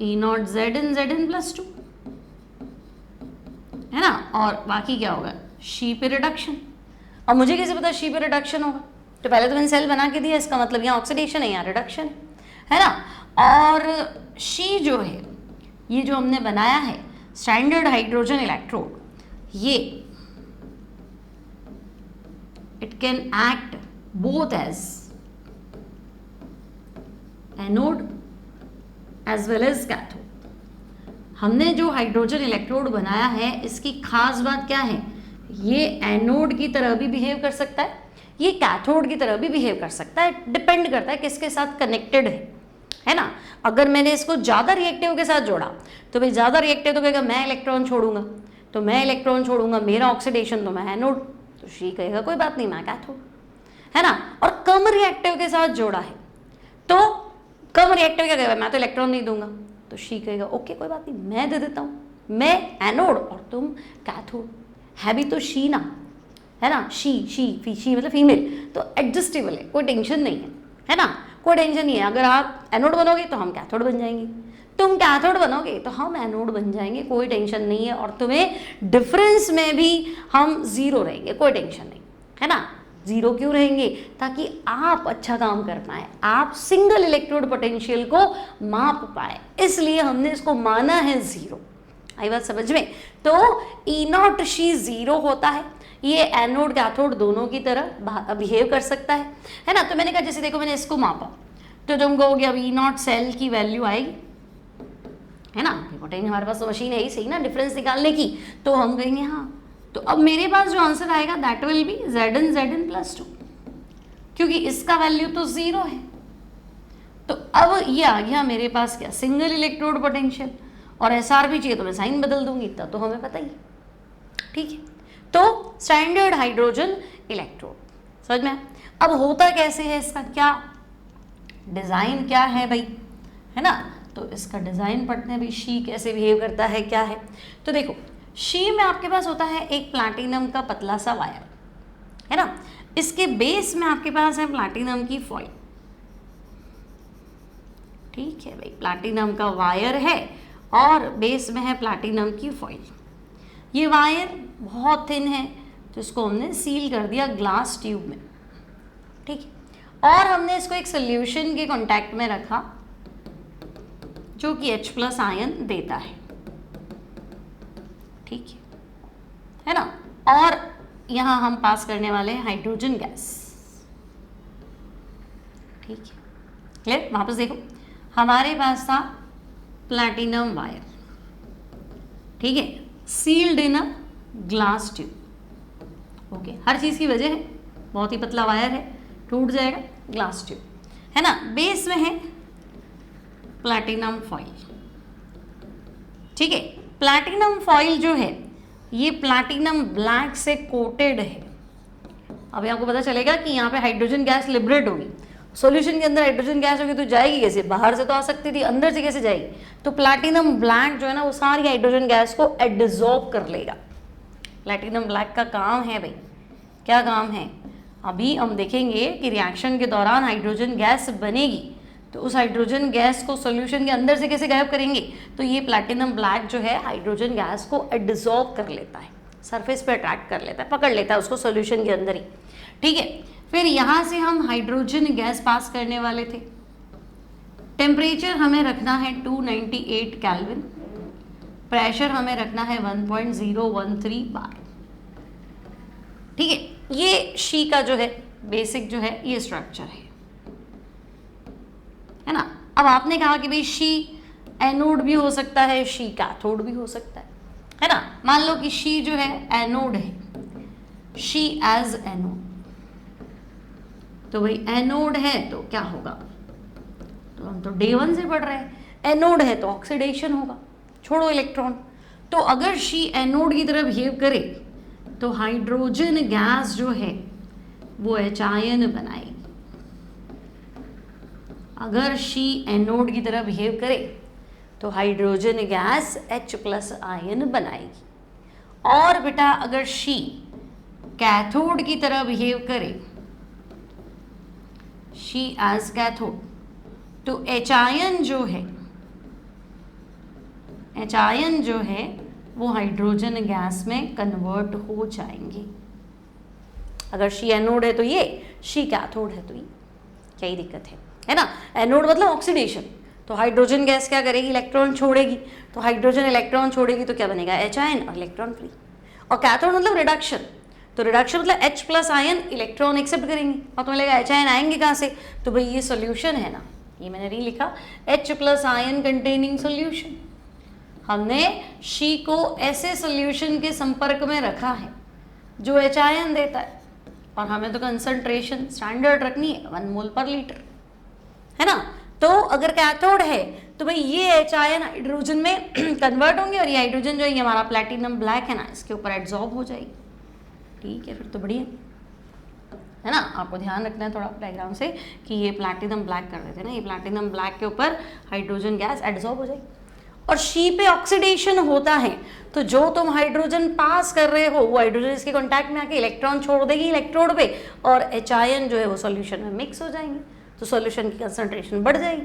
E0 Zn प्लस 2, है ना, और बाकी क्या होगा? शी पे रिडक्शन। और मुझे कैसे पता शी पे रिडक्शन होगा? तो पहले तो मैंने सेल बना के दिया, इसका मतलब यहाँ ऑक्सीडेशन है, यहाँ रिडक्शन है ना। और शी जो है, ये जो हमने बनाया है स्टैंडर्ड हाइड्रोजन इलेक्ट्रोड, ये it can act both as anode as well as cathode. हमने जो हाइड्रोजन इलेक्ट्रोड बनाया है, इसकी खास बात क्या है? ये एनोड की तरह भी बिहेव कर सकता है, ये कैथोड की तरह भी बिहेव कर सकता है, डिपेंड करता है किसके साथ कनेक्टेड है ना। अगर मैंने इसको ज़्यादा रिएक्टिव के साथ जोड़ा, तो भाई ज़्यादा रिएक्टिव तो कहेगा मैं इलेक्ट्रॉन छोड़ूंगा, तो मैं इलेक्ट्रॉन छोड़ूंगा, मेरा ऑक्सीडेशन, तो मैं एनोड, तो शी कहेगा कोई बात नहीं मैं कैथोड, है ना। और कम रिएक्टिव के साथ जोड़ा है, तो कम रिएक्टिव क्या कहेगा? मैं तो इलेक्ट्रॉन नहीं दूंगा, तो शी कहेगा ओके कोई बात नहीं मैं दे देता हूँ, मैं एनोड और तुम कैथोड, है भी तो शी ना, है ना, शी मतलब फीमेल, तो एडजस्टेबल है, कोई टेंशन नहीं है ना, कोई टेंशन नहीं है। अगर आप एनोड बनोगे तो हम कैथोड बन जाएंगे, तुम कैथोड बनोगे तो हम एनोड बन जाएंगे, कोई टेंशन नहीं है। और तुम्हें डिफरेंस में भी हम 0 रहेंगे, कोई टेंशन नहीं, है ना। 0 क्यों रहेंगे? ताकि आप अच्छा काम कर पाए, आप सिंगल इलेक्ट्रोड पोटेंशियल को माप पाए, इसलिए हमने इसको माना है 0। आई बात समझ में? तो E0 शी 0 होता है, ये एनोड कैथोड दोनों की तरह बिहेव कर सकता है ना। तो मैंने कहा जैसे देखो मैंने इसको मापा, तो तुम कहोगे अब E0 सेल की वैल्यू आएगी, है ना, पोटेंशियल हमारे पास तो मशीन है ही सही ना डिफरेंस निकालने की, तो हम कहेंगे हाँ, तो अब मेरे पास जो आंसर आएगा that will be Zn plus 2, क्योंकि इसका वैल्यू तो 0 है। तो अब ये आ गया मेरे पास क्या? सिंगल इलेक्ट्रोड पोटेंशियल, और SR भी चाहिए तो मैं साइन बदल दूंगी, इतना तो हमें पता ही, ठीक है। तो स्टैंडर्ड हाइड्रोजन इलेक्ट्रोड समझ में। अब होता कैसे है, इसका क्या डिज़ाइन क्या है भाई, है ना, तो इसका डिज़ाइन पढ़ते हैं भाई, शी कैसे बिहेव करता है, क्या है। तो देखो शी में आपके पास होता है एक प्लैटिनम का पतला सा वायर, है ना, इसके बेस में आपके पास है प्लैटिनम की फॉइल, ठीक है भाई, प्लैटिनम का वायर है और बेस में है प्लैटिनम की फॉइल। ये वायर बहुत थिन है, तो इसको हमने सील कर दिया ग्लास ट्यूब में, ठीक है। और हमने इसको एक सोल्यूशन के कांटेक्ट में रखा जो कि H+ आयन देता है, ठीक है ना। और यहां हम पास करने वाले हैं हाइड्रोजन गैस, ठीक है, क्लियर। वापस देखो, हमारे पास था प्लैटिनम वायर, ठीक है, sealed in a glass tube, okay. हर चीज की वजह है, बहुत ही पतला वायर है, टूट जाएगा, ग्लास ट्यूब, है ना। बेस में है प्लैटिनम फॉइल, ठीक है। प्लैटिनम फॉइल जो है ये प्लैटिनम ब्लैक से कोटेड है। अभी आपको पता चलेगा कि यहाँ पे हाइड्रोजन गैस लिबरेट होगी, सॉल्यूशन के अंदर हाइड्रोजन गैस होगी तो जाएगी कैसे, बाहर से तो आ सकती थी, अंदर से कैसे जाएगी, तो प्लैटिनम ब्लैक जो है ना वो सारी हाइड्रोजन गैस को एब्जॉर्ब कर लेगा। प्लैटिनम ब्लैक का काम है भाई, क्या काम है, अभी हम देखेंगे कि रिएक्शन के दौरान हाइड्रोजन गैस बनेगी तो उस हाइड्रोजन गैस को सॉल्यूशन के अंदर से कैसे गायब करेंगे, तो ये प्लैटिनम ब्लैक जो है हाइड्रोजन गैस को एब्जॉर्ब कर लेता है, सरफेस पे अट्रैक्ट कर लेता है, पकड़ लेता है उसको सॉल्यूशन के अंदर ही, ठीक है। फिर यहाँ से हम हाइड्रोजन गैस पास करने वाले थे। टेम्परेचर हमें रखना है 298 केल्विन, प्रेशर हमें रखना है 1.013 बार, ठीक है। ये शी का जो है बेसिक जो है ये स्ट्रक्चर है ना। अब आपने कहा कि भाई शी एनोड भी हो सकता है, शी कैथोड भी हो सकता है ना। मान लो कि शी जो है एनोड है, शी एज एनोड, तो भाई एनोड है तो क्या होगा, तो हम तो डे 1 से पढ़ रहे हैं, एनोड है तो ऑक्सीडेशन होगा, छोड़ो इलेक्ट्रॉन। तो अगर शी एनोड की तरह बिहेव करे तो हाइड्रोजन गैस जो है वो H आयन बनाएगी। अगर शी एनोड की तरह बिहेव करे तो हाइड्रोजन गैस H+ आयन बनाएगी। और बेटा अगर शी कैथोड की तरह बिहेव करे, शी एज कैथोड, तो H आयन जो है वो हाइड्रोजन गैस में कन्वर्ट हो जाएंगे। अगर शी एनोड है तो ये, शी कैथोड है तो ये, क्या ही दिक्कत है ना। एनोड मतलब ऑक्सीडेशन, तो हाइड्रोजन गैस क्या करेगी, इलेक्ट्रॉन छोड़ेगी, तो हाइड्रोजन इलेक्ट्रॉन छोड़ेगी तो क्या बनेगा, H आयन और इलेक्ट्रॉन फ्री। और कैथोड मतलब रिडक्शन, तो रिडक्शन मतलब H+ आयन इलेक्ट्रॉन एक्सेप्ट करेंगे और तो मिलेगा H आयन आएंगे कहाँ से, तो भाई ये सोल्यूशन है ना, ये मैंने नहीं लिखा, H+ आयन कंटेनिंग सोल्यूशन। हमने शी को ऐसे सोल्यूशन के संपर्क में रखा है जो H आयन देता है, और हमें तो कंसंट्रेशन स्टैंडर्ड रखनी है 1 मोल पर लीटर, है ना। तो अगर कैथोड है तो भाई ये H आयन हाइड्रोजन में कन्वर्ट होंगे और ये हाइड्रोजन जो है ये हमारा प्लैटिनम ब्लैक है ना, इसके ऊपर एब्जॉर्ब हो जाएगी, ठीक है। फिर तो बढ़िया है ना। आपको ध्यान रखना है थोड़ा डायग्राम से कि ये प्लैटिनम ब्लैक कर रहे थे ना, ये प्लैटिनम ब्लैक के ऊपर हाइड्रोजन गैस एब्जॉर्ब हो जाएगी। और शी पे ऑक्सीडेशन होता है तो जो तुम हाइड्रोजन पास कर रहे हो वो हाइड्रोजन इसके कांटेक्ट में आके इलेक्ट्रॉन छोड़ देगी इलेक्ट्रोड पे, और H आयन जो है वो सॉल्यूशन में मिक्स हो जाएंगे, तो सॉल्यूशन की कंसंट्रेशन बढ़ जाएगी।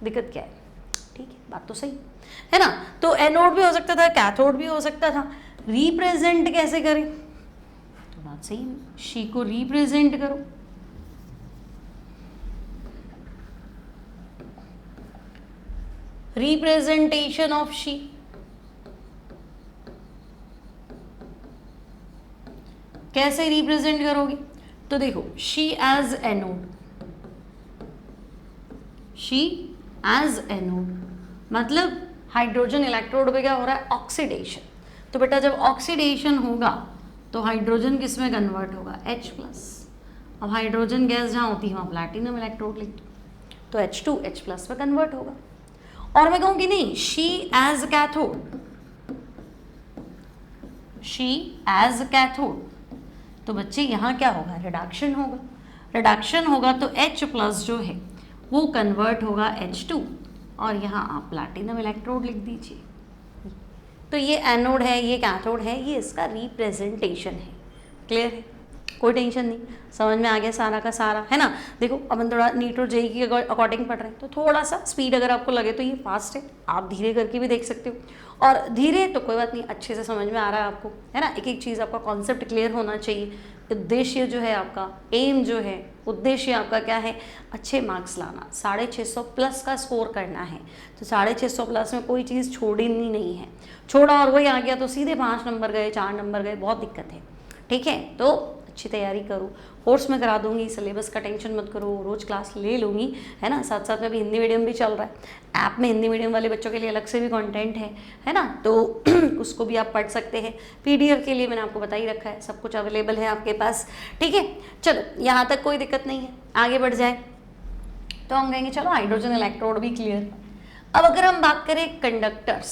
दिक्कत क्या है, ठीक है, बात तो सही है ना। तो एनोड भी हो सकता था, कैथोड भी हो सकता था। रिप्रेजेंट कैसे करें, तो बात सही है, शी को रिप्रेजेंट करो, रिप्रेजेंटेशन ऑफ शी, कैसे रिप्रेजेंट करोगे, तो देखो SHE as anode, SHE as anode मतलब हाइड्रोजन इलेक्ट्रोड पे क्या हो रहा है, ऑक्सीडेशन। तो बेटा जब ऑक्सीडेशन होगा तो हाइड्रोजन किस में कन्वर्ट होगा, H+। अब हाइड्रोजन गैस जहाँ होती है वहाँ प्लैटिनम इलेक्ट्रोड लिख दो, तो H2 H+ में कन्वर्ट होगा। और मैं कहूँगी नहीं, SHE as cathode, SHE as cathode, तो बच्चे यहाँ क्या होगा, रिडक्शन होगा। रिडक्शन होगा तो H+ जो है वो कन्वर्ट होगा H2, और यहाँ आप प्लैटिनम इलेक्ट्रोड लिख दीजिए। तो ये एनोड है, ये कैथोड है, ये इसका रिप्रेजेंटेशन है। क्लियर है, कोई टेंशन नहीं, समझ में आ गया सारा का सारा, है ना। देखो अपन थोड़ा नीट और जेई के अकॉर्डिंग पढ़ रहे हैं तो थोड़ा सा स्पीड अगर आपको लगे तो ये फास्ट है, आप धीरे करके भी देख सकते हो, और धीरे तो कोई बात नहीं, अच्छे से समझ में आ रहा है आपको, है ना। एक एक चीज़ आपका कॉन्सेप्ट क्लियर होना चाहिए, उद्देश्य जो है आपका, एम जो है, उद्देश्य आपका क्या है, अच्छे मार्क्स लाना, 650 प्लस का स्कोर करना है। तो 650 प्लस में कोई चीज़ छोड़नी नहीं है, छोड़ा और वही आ गया तो सीधे 5 नंबर गए, 4 नंबर गए, बहुत दिक्कत है। ठीक है, तो अच्छी तैयारी करो, कोर्स में करा दूंगी, सिलेबस का टेंशन मत करो, रोज़ क्लास ले लूँगी, है ना। साथ साथ में भी हिंदी मीडियम भी चल रहा है, ऐप में हिंदी मीडियम वाले बच्चों के लिए अलग से भी कंटेंट है ना, तो उसको भी आप पढ़ सकते हैं। पीडीएफ के लिए मैंने आपको बता ही रखा है, सब कुछ अवेलेबल है आपके पास। ठीक है, चलो यहाँ तक कोई दिक्कत नहीं है, आगे बढ़ जाए तो हम कहेंगे चलो हाइड्रोजन इलेक्ट्रोड भी क्लियर। अब अगर हम बात करें कंडक्टर्स,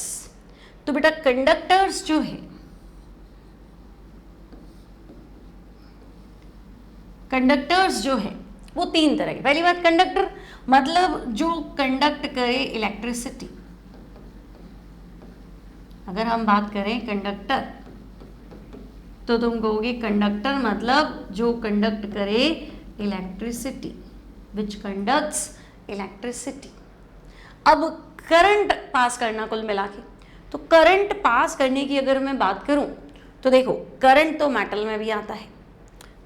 तो बेटा कंडक्टर्स जो है, कंडक्टर्स जो है वो 3 तरह के। पहली बात, कंडक्टर मतलब जो कंडक्ट करे इलेक्ट्रिसिटी। अगर हम बात करें कंडक्टर तो तुम कहोगे कंडक्टर मतलब जो कंडक्ट करे इलेक्ट्रिसिटी, विच कंडक्ट्स इलेक्ट्रिसिटी। अब करंट पास करना कुल मिला के, तो करंट पास करने की अगर मैं बात करूं तो देखो, करंट तो मेटल में भी आता है,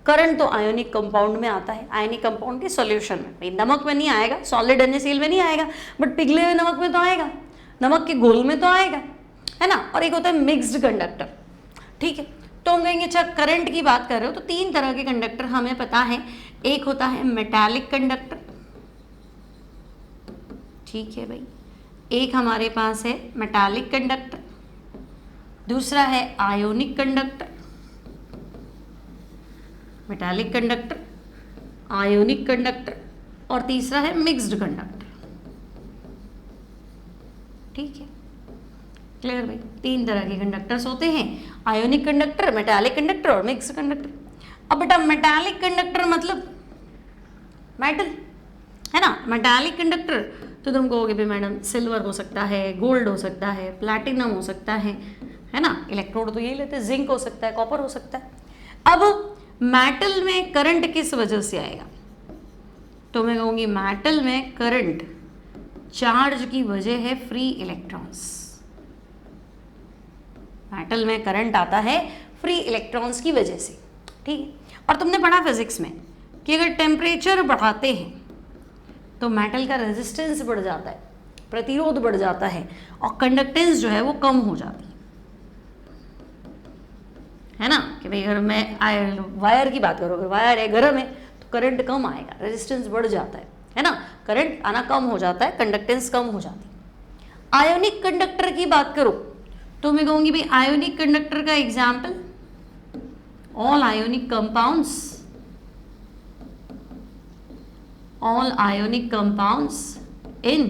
करंट तो आयोनिक कंपाउंड में आता है, आयोनिक कंपाउंड के सॉल्यूशन में। भाई नमक में नहीं आएगा, सॉलिड NaCl में नहीं आएगा, बट पिघले हुए नमक में तो आएगा, नमक के घोल में तो आएगा, है ना। और एक होता है मिक्स्ड कंडक्टर। ठीक है, तो हम कहेंगे अच्छा करंट की बात कर रहे हो तो 3 तरह के कंडक्टर हमें पता है। एक होता है मेटालिक कंडक्टर, ठीक है भाई, एक हमारे पास है मेटालिक कंडक्टर, दूसरा है ionic conductor, metallic conductor, ionic conductor, और तीसरा है मिक्स्ड कंडक्टर। ठीक है, क्लियर भाई, 3 तरह के कंडक्टर्स होते हैं, आयोनिक कंडक्टर, मेटालिक कंडक्टर और मिक्स्ड कंडक्टर। अब बेटा मेटालिक कंडक्टर मतलब मेटल, है ना। मेटालिक कंडक्टर तो तुम कहोगे भाई मैडम सिल्वर हो सकता है, गोल्ड हो सकता है, प्लैटिनम हो सकता है ना। इलेक्ट्रोड तो यही लेते हैं, जिंक हो सकता है, कॉपर हो सकता है। अब मेटल में करंट किस वजह से आएगा, तो मैं कहूंगी मेटल में करंट चार्ज की वजह है फ्री इलेक्ट्रॉन्स। मेटल में करंट आता है फ्री इलेक्ट्रॉन्स की वजह से। ठीक है, और तुमने पढ़ा फिजिक्स में कि अगर टेम्परेचर बढ़ाते हैं तो मेटल का रेजिस्टेंस बढ़ जाता है, प्रतिरोध बढ़ जाता है, और कंडक्टेंस जो है वो कम हो जाती है ना। कि भाई अगर मैं वायर की बात करूँ, अगर वायर है गर्म है तो करंट कम आएगा, रेजिस्टेंस बढ़ जाता है ना, करंट आना कम हो जाता है, कंडक्टेंस कम हो जाती है। आयोनिक कंडक्टर की बात करो तो मैं कहूँगी भाई आयोनिक कंडक्टर का example all ionic compounds, all ionic compounds in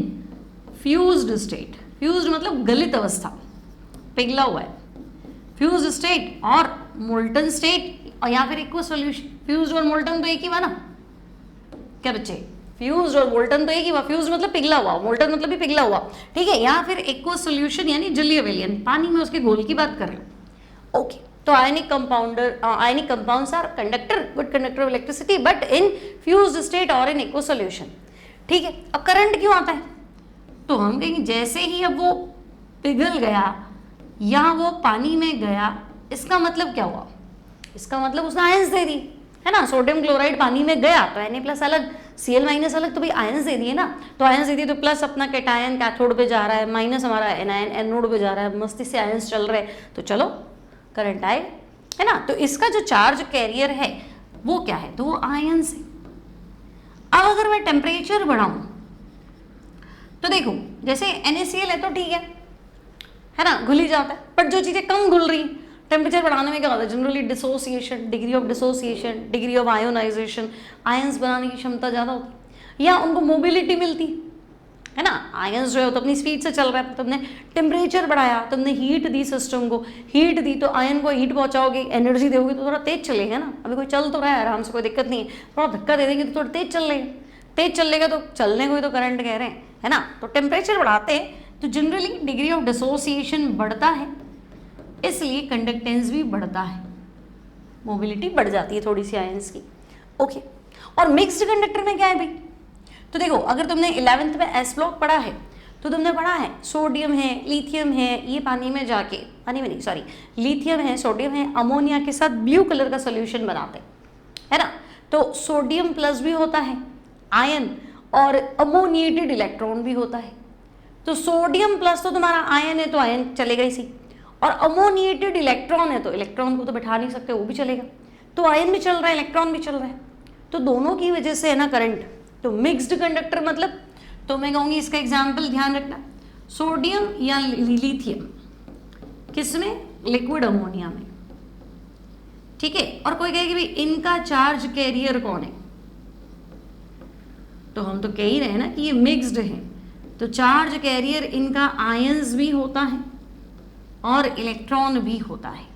fused state. Fused मतलब गलित अवस्था, पिघला हुआ है, फ्यूज्ड स्टेट और मोल्टन स्टेट, और या फिर इक्वस सॉल्यूशन। फ्यूज्ड और मोल्टन तो एक ही हुआ ना क्या बच्चे, फ्यूज्ड और मोल्टन तो एक ही हुआ, फ्यूज्ड मतलब पिघला हुआ, मोल्टन मतलब भी पिघला हुआ। ठीक है, या फिर इक्वस सॉल्यूशन यानी जलीय विलयन, पानी में उसके घोल की बात कर रहे हो। ओके, तो ionic compounds are conductor, good conductor of electricity but in fused state और इन इक्वस सॉल्यूशन। ठीक है, अब करंट क्यों आता है, तो हम कहेंगे जैसे ही अब वो पिघल गया या वो पानी में गया, इसका मतलब क्या हुआ, इसका मतलब उसने आयंस दे दी, है ना। सोडियम क्लोराइड पानी में गया तो Na+ अलग, Cl- अलग, तो भाई आयंस दे दिए ना, तो आयंस दे दिए तो प्लस अपना कैटायन कैथोड पे जा रहा है, माइनस हमारा एनायन एनोड पे जा रहा है, मस्ती से आयंस चल रहे हैं, तो चलो करंट आए, है ना। तो इसका जो चार्ज कैरियर है वो क्या है, तो वो आयंस है। अब अगर मैं टेम्परेचर बढ़ाऊं तो देखो जैसे NaCl है तो ठीक है ना, घुल ही जाता है, बट जो चीज़ें कम घुल रही, टेम्परेचर बढ़ाने में क्या होता है, generally dissociation, degree of dissociation, degree of ionization, ions बनाने की क्षमता ज़्यादा होती है, या उनको मोबिलिटी मिलती है ना। आयंस जो है तो अपनी स्पीड से चल रहा है, तुमने टेम्परेचर बढ़ाया, तुमने हीट दी सिस्टम को, हीट दी तो आयन को हीट पहुंचाओगे, एनर्जी दोगे तो थोड़ा तेज चलेगा ना। अभी कोई चल तो रहा है आराम से, कोई दिक्कत नहीं है, थोड़ा धक्का दे देंगे तो थोड़ा तेज चल लेगा, तेज चलेगा तो चलने को ही तो करंट कह रहे हैं, है ना। तो टेम्परेचर बढ़ाते हैं तो जनरली डिग्री ऑफ डिसोसिएशन बढ़ता है, इसलिए कंडक्टेंस भी बढ़ता है, मोबिलिटी बढ़ जाती है थोड़ी सी आयंस की। ओके, और मिक्स्ड कंडक्टर में क्या है भाई, तो देखो अगर तुमने 11th में S ब्लॉक पढ़ा है तो तुमने पढ़ा है सोडियम है, लिथियम है, ये पानी में जाके, पानी में नहीं सॉरी, लिथियम है, सोडियम है, अमोनिया के साथ ब्लू कलर का सोल्यूशन बनाते हैं, है ना। तो सोडियम प्लस भी होता है आयन, और अमोनिएटेड इलेक्ट्रॉन भी होता है। तो सोडियम प्लस तो तुम्हारा आयन है, तो आयन चलेगा इसी, और अमोनिएटेड इलेक्ट्रॉन है तो इलेक्ट्रॉन को तो बैठा नहीं सकते, वो भी चलेगा। तो आयन भी चल रहा है, इलेक्ट्रॉन भी चल रहा है, तो दोनों की वजह से है ना करंट। तो मिक्स्ड कंडक्टर मतलब, तो मैं कहूँगी इसका एग्जाम्पल ध्यान रखना, सोडियम या लिथियम किसमें, लिक्विड अमोनिया में, ठीक है। और कोई कहेगी भाई इनका चार्ज कैरियर कौन है, तो हम तो कह ही रहे हैं ना कि ये मिक्स्ड है, तो चार्ज कैरियर इनका आयंस भी होता है और इलेक्ट्रॉन भी होता है।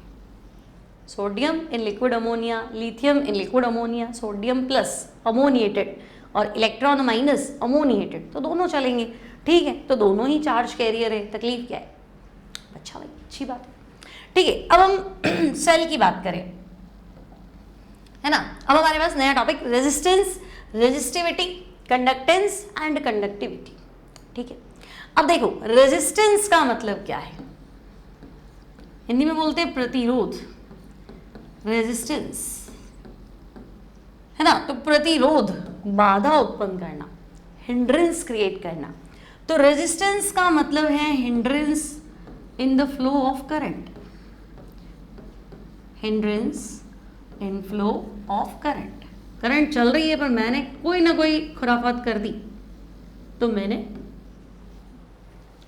Sodium in liquid ammonia, lithium in liquid ammonia, sodium plus ammoniated और इलेक्ट्रॉन माइनस अमोनिएटेड, तो दोनों चलेंगे, ठीक है। तो दोनों ही चार्ज कैरियर है, तकलीफ क्या है। अच्छा भाई, अच्छी बात है, ठीक है। अब हम सेल की बात करें, है ना। अब हमारे पास नया topic resistance, resistivity, conductance and conductivity, ठीक है। अब देखो रेजिस्टेंस का मतलब क्या है, हिंदी में बोलते हैं प्रतिरोध, रेजिस्टेंस, है ना। तो प्रतिरोध, बाधा उत्पन्न करना, हिंड्रेंस क्रिएट करना। तो रेजिस्टेंस का मतलब है hindrance in the flow of current, hindrance in flow of current. Current चल रही है पर मैंने कोई ना कोई खुराफात कर दी, तो मैंने,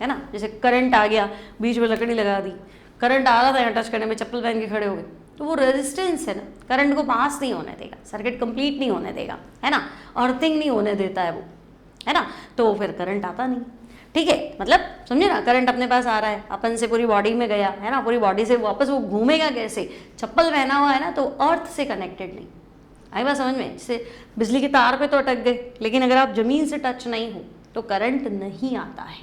है ना, जैसे करंट आ गया, बीच में लकड़ी लगा दी, करंट आ रहा था यहाँ टच करने में, चप्पल पहन के खड़े हो गए, तो वो रेजिस्टेंस है ना, करंट को पास नहीं होने देगा, सर्किट कंप्लीट नहीं होने देगा, है ना, अर्थिंग नहीं होने देता है वो, है ना, तो फिर करंट आता नहीं, ठीक है। मतलब समझे ना, करंट अपने पास आ रहा है, अपन से पूरी बॉडी में गया, है ना, पूरी बॉडी से वापस वो घूमेगा कैसे, चप्पल पहना हुआ है ना, तो अर्थ से कनेक्टेड नहीं। आई बात समझ में, जैसे बिजली के तार पे तो अटक गए, लेकिन अगर आप जमीन से टच नहीं हो तो करंट नहीं आता है,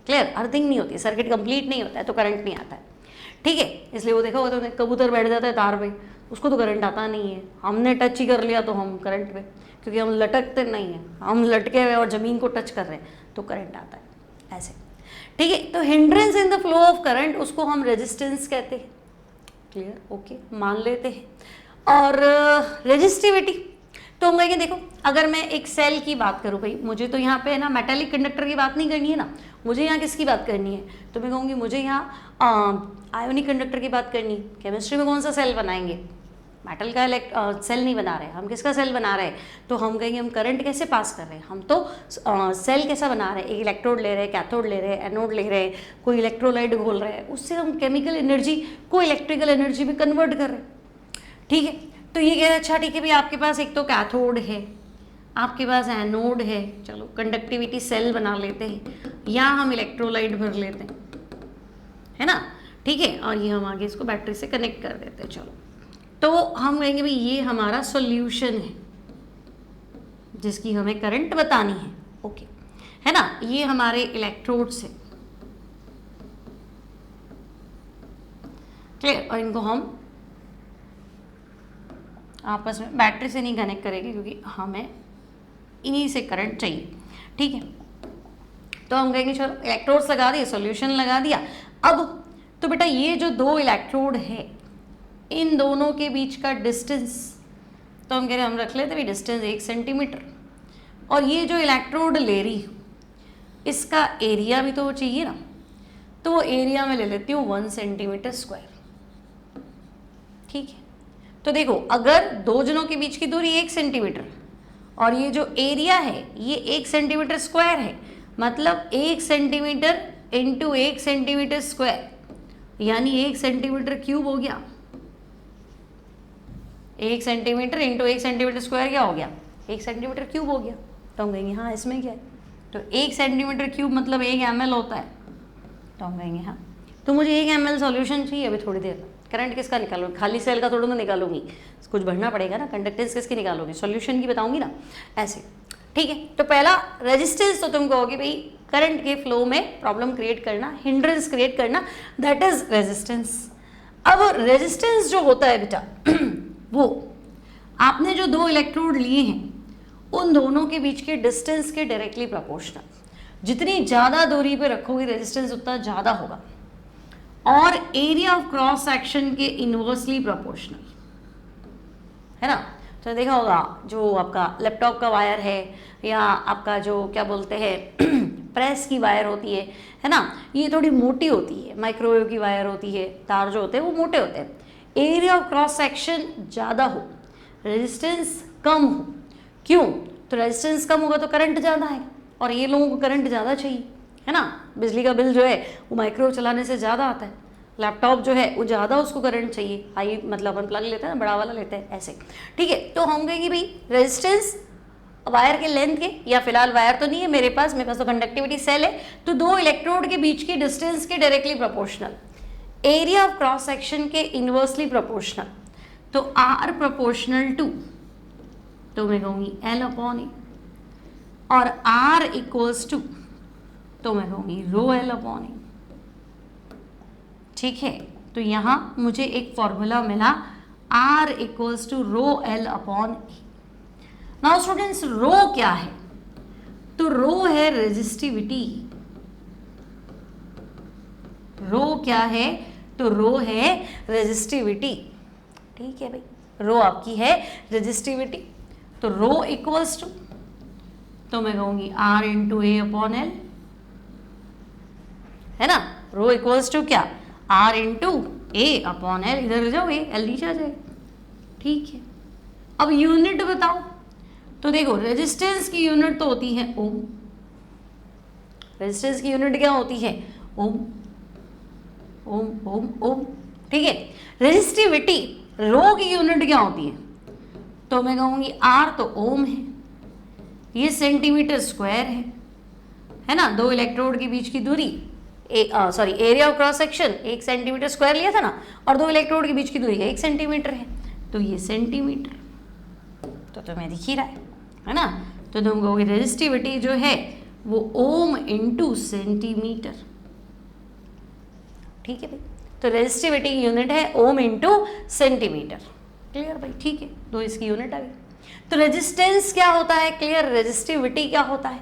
क्लियर, अर्थिंग नहीं होती, सर्किट कंप्लीट नहीं होता है तो करंट नहीं आता है, ठीक है। इसलिए वो देखा होगा तो कबूतर बैठ जाता है तार पे, उसको तो करंट आता नहीं है, हमने टच ही कर लिया तो हम करंट पे, क्योंकि हम लटकते नहीं हैं, हम लटके हुए और ज़मीन को टच कर रहे हैं तो करंट आता है, ऐसे, ठीक है। तो hindrance in the flow of current, उसको हम रेजिस्टेंस कहते हैं, क्लियर, ओके, मान लेते हैं। और रेजिस्टिविटी, तो हम कहेंगे देखो, अगर मैं एक सेल की बात करूँ, भाई मुझे तो यहाँ पे है ना मेटेलिक कंडक्टर की बात नहीं करनी है ना, मुझे यहाँ किसकी बात करनी है, तो मैं कहूँगी मुझे यहाँ आयोनिक कंडक्टर की बात करनी है। केमिस्ट्री में कौन सा सेल बनाएंगे, मेटल का सेल नहीं बना रहे, हम किसका सेल बना रहे हैं, तो हम कहेंगे हम करंट कैसे पास कर रहे हैं, हम तो सेल कैसा बना रहे हैं, एक इलेक्ट्रोड ले रहे हैं, कैथोड ले रहे हैं, एनोड ले रहे हैं, कोई इलेक्ट्रोलाइट घोल रहे हैं, उससे हम केमिकल एनर्जी को इलेक्ट्रिकल एनर्जी में कन्वर्ट कर रहे हैं, ठीक है। तो ये कह रहे हैं अच्छा ठीक है भाई, आपके पास एक तो कैथोड है, आपके पास एनोड है, चलो कंडक्टिविटी सेल बना लेते हैं, या हम इलेक्ट्रोलाइट भर लेते हैं, है ना, ठीक है, और ये हम आगे इसको बैटरी से कनेक्ट कर देते हैं, चलो। तो हम कहेंगे भाई ये हमारा सॉल्यूशन है जिसकी हमें करंट बतानी है, ओके, है ना। ये हमारे इलेक्ट्रोड्स हैं, क्लियर, और इनको हम आपस में बैटरी से नहीं कनेक्ट करेंगे क्योंकि हमें इन्हीं से करंट चाहिए, ठीक है। तो हम कहेंगे चलो इलेक्ट्रोड्स लगा दिए, सॉल्यूशन लगा दिया। अब तो बेटा ये जो दो इलेक्ट्रोड है, इन दोनों के बीच का डिस्टेंस, तो हम कह रहे हैं हम रख लेते हैं डिस्टेंस 1 सेंटीमीटर, और ये जो इलेक्ट्रोड ले रही इसका एरिया भी तो वो चाहिए ना, तो वो एरिया में ले लेती हूँ 1 सेंटीमीटर स्क्वायर, ठीक है। तो देखो अगर दो जनों के बीच की दूरी 1 सेंटीमीटर और ये जो एरिया है ये 1 सेंटीमीटर स्क्वायर है, मतलब 1 सेंटीमीटर इंटू 1 सेंटीमीटर स्क्वायर, यानी 1 सेंटीमीटर क्यूब हो गया, 1 सेंटीमीटर इंटू 1 सेंटीमीटर स्क्वायर क्या हो गया, 1 सेंटीमीटर क्यूब हो गया। तो हम कहेंगे हाँ इसमें क्या है, तो 1 सेंटीमीटर क्यूब मतलब 1 ml होता है, तो हम कहेंगे हाँ। तो मुझे 1 ml सॉल्यूशन चाहिए अभी थोड़ी देर, करंट किसका निकालूंगी, खाली सेल का थोड़ा ना निकालूंगी, कुछ भरना पड़ेगा ना, कंडक्टेंस किसकी निकालोगे, सॉल्यूशन की बताऊंगी ना, ऐसे, ठीक है। तो पहला रेजिस्टेंस, तो तुम कहोगे भाई करंट के फ्लो में प्रॉब्लम क्रिएट करना, हिंड्रेंस क्रिएट करना, दैट इज रेजिस्टेंस। अब रेजिस्टेंस जो होता है बेटा वो आपने जो दो इलेक्ट्रोड लिए हैं उन दोनों के बीच के डिस्टेंस के डायरेक्टली प्रोपोर्शनल। जितनी ज़्यादा दूरी पे रखोगे रेजिस्टेंस उतना ज़्यादा होगा, और एरिया ऑफ क्रॉस सेक्शन के इनवर्सली प्रोपोर्शनल, है ना। तो देखा होगा जो आपका लैपटॉप का वायर है या आपका जो क्या बोलते हैं प्रेस की वायर होती है ना, ये थोड़ी मोटी होती है, माइक्रोवेव की वायर होती है, तार जो होते हैं वो मोटे होते हैं। एरिया ऑफ क्रॉस सेक्शन ज़्यादा हो, रेजिस्टेंस कम हो, क्यों? तो रेजिस्टेंस कम होगा तो करंट ज़्यादा है, और ये लोगों को करंट ज़्यादा चाहिए, है ना। बिजली का बिल जो है वो माइक्रोवेव चलाने से ज़्यादा आता है, लैपटॉप जो है वो ज़्यादा उसको करंट चाहिए, हाई मतलब अपन प्लग लेते हैं ना, बड़ा वाला लेते हैं ऐसे, ठीक है। तो हम कहेंगे भाई रेजिस्टेंस वायर के लेंथ के, या फिलहाल वायर तो नहीं है मेरे पास तो कंडक्टिविटी सेल है, तो दो इलेक्ट्रोड के बीच की डिस्टेंस के directly proportional, area of cross section के इनवर्सली प्रोपोर्शनल, तो आर प्रोपोर्शनल टू, तो मैं कहूँगी एल अपॉन ए, और आर इक्वल्स टू, तो मैं कहूँगी रो एल अपॉन ए, ठीक है। तो यहाँ मुझे एक फॉर्मूला मिला R equals to rho L upon A. Now students rho क्या है? तो रो है रेजिस्टिविटी। रो क्या है? तो रो है रेजिस्टिविटी, ठीक है भाई, रो आपकी है रेजिस्टिविटी। तो रो इक्वल्स टू, तो मैं कहूंगी R into A upon L, है ना। रो इक्वल्स टू क्या? R into A upon L, इधर ले जाओ, एल नीचे आ जाएगा, ठीक है। अब यूनिट बताओ, तो देखो रेजिस्टेंस की यूनिट तो होती है ओम, रेजिस्टेंस की यूनिट क्या होती है? ओम ओम ओम ओम, ठीक है। रेजिस्टिविटी रो की यूनिट क्या होती है? तो मैं कहूंगी R तो ओम है, ये सेंटीमीटर स्क्वायर है ना। दो इलेक्ट्रोड के बीच की दूरी area of cross section 1 centimetre square लिया था ना, और दो इलेक्ट्रोड के बीच की दूरी 1 सेंटीमीटर है, तो ये सेंटीमीटर, तो तुम्हें दिख ही रहा है ना। तो तुम कहोगे रेजिस्टिविटी जो है वो ओम इंटू सेंटीमीटर, ठीक है भाई। तो रेजिस्टिविटी की यूनिट है ओम इंटू सेंटीमीटर, क्लियर भाई, ठीक है। दो इसकी यूनिट आ गई। तो रेजिस्टेंस क्या होता है? क्लियर। रेजिस्टिविटी क्या होता है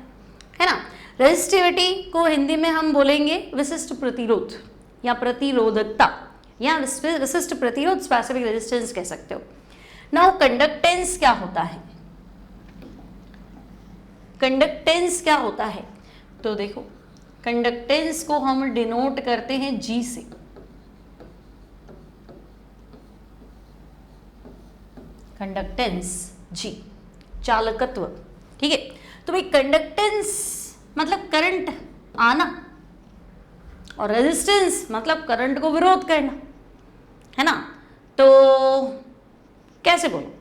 ना। रेजिस्टिविटी को हिंदी में हम बोलेंगे विशिष्ट प्रतिरोध या प्रतिरोधकता, या विशिष्ट प्रतिरोध, स्पेसिफिक रेजिस्टेंस कह सकते हो। नाउ कंडक्टेंस क्या होता है? कंडक्टेंस क्या होता है? तो देखो कंडक्टेंस को हम डिनोट करते हैं G से। कंडक्टेंस G, चालकत्व, ठीक है। तो भाई कंडक्टेंस मतलब करंट आना, और रेजिस्टेंस मतलब करंट को विरोध करना, है ना। तो कैसे बोलो?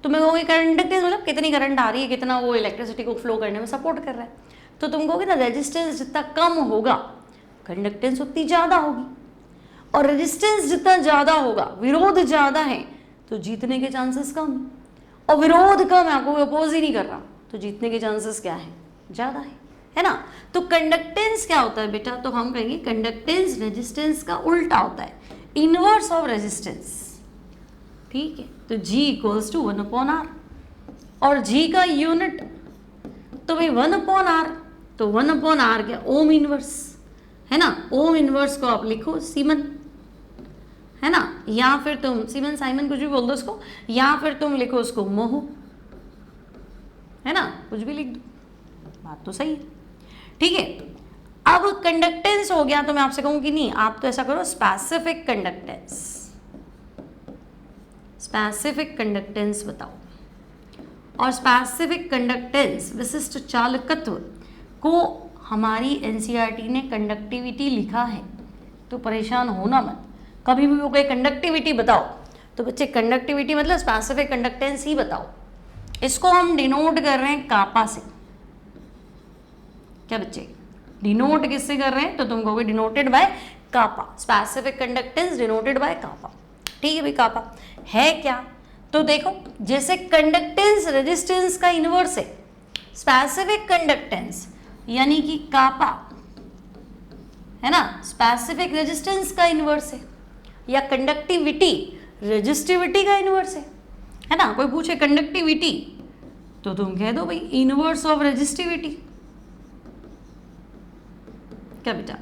तो मैं कहूँगी कंडक्टेंस मतलब कितनी करंट आ रही है, कितना वो इलेक्ट्रिसिटी को फ्लो करने में सपोर्ट कर रहा है। तो तुम कहोगे ना रेजिस्टेंस जितना कम होगा कंडक्टेंस उतनी ज़्यादा होगी, और रेजिस्टेंस जितना ज़्यादा होगा, विरोध ज़्यादा है, तो जीतने के चांसेस कम, और विरोध कम है, कोई अपोज ही नहीं कर रहा, तो जीतने के चांसेस क्या है? ज़्यादा है ना। तो कंडक्टेंस क्या होता है बेटा? तो हम कहेंगे कंडक्टेंस रेजिस्टेंस का उल्टा होता है, इनवर्स ऑफ रेजिस्टेंस, ठीक है। तो G इक्वल्स टू 1/R, और G का यूनिट तो भाई 1/R, तो 1/R क्या? ओम इनवर्स, है ना। ओम इनवर्स को आप लिखो सीमन, है ना, या फिर तुम सीमन साइमन कुछ भी बोल दो उसको, या फिर तुम लिखो उसको मोह, है ना, कुछ भी लिख दो, बात तो सही है, ठीक है। अब कंडक्टेंस हो गया, तो मैं आपसे कहूँ कि नहीं, आप तो ऐसा करो स्पेसिफिक कंडक्टेंस, स्पेसिफिक कंडक्टेंस बताओ। और स्पेसिफिक कंडक्टेंस विशिष्ट चालकत्व को हमारी एनसीईआरटी ने कंडक्टिविटी लिखा है, तो परेशान होना मत। कभी भी वो कोई कंडक्टिविटी बताओ तो बच्चे कंडक्टिविटी मतलब स्पेसिफिक कंडक्टेंस ही बताओ। इसको हम डिनोट कर रहे हैं कापा से। क्या बच्चे? डिनोट किससे कर रहे हैं? तो तुम कहोगे denoted by kappa, specific conductance denoted by kappa, ठीक है भाई। कापा है क्या? तो देखो जैसे कंडक्टेंस रेजिस्टेंस का इनवर्स है, स्पेसिफिक कंडक्टेंस यानी कि कापा, है ना, स्पेसिफिक रेजिस्टेंस का इनवर्स है, या कंडक्टिविटी रेजिस्टिविटी का इनवर्स है ना। कोई पूछे कंडक्टिविटी तो तुम कह दो भाई इनवर्स ऑफ रेजिस्टिविटी, क्या बेटा,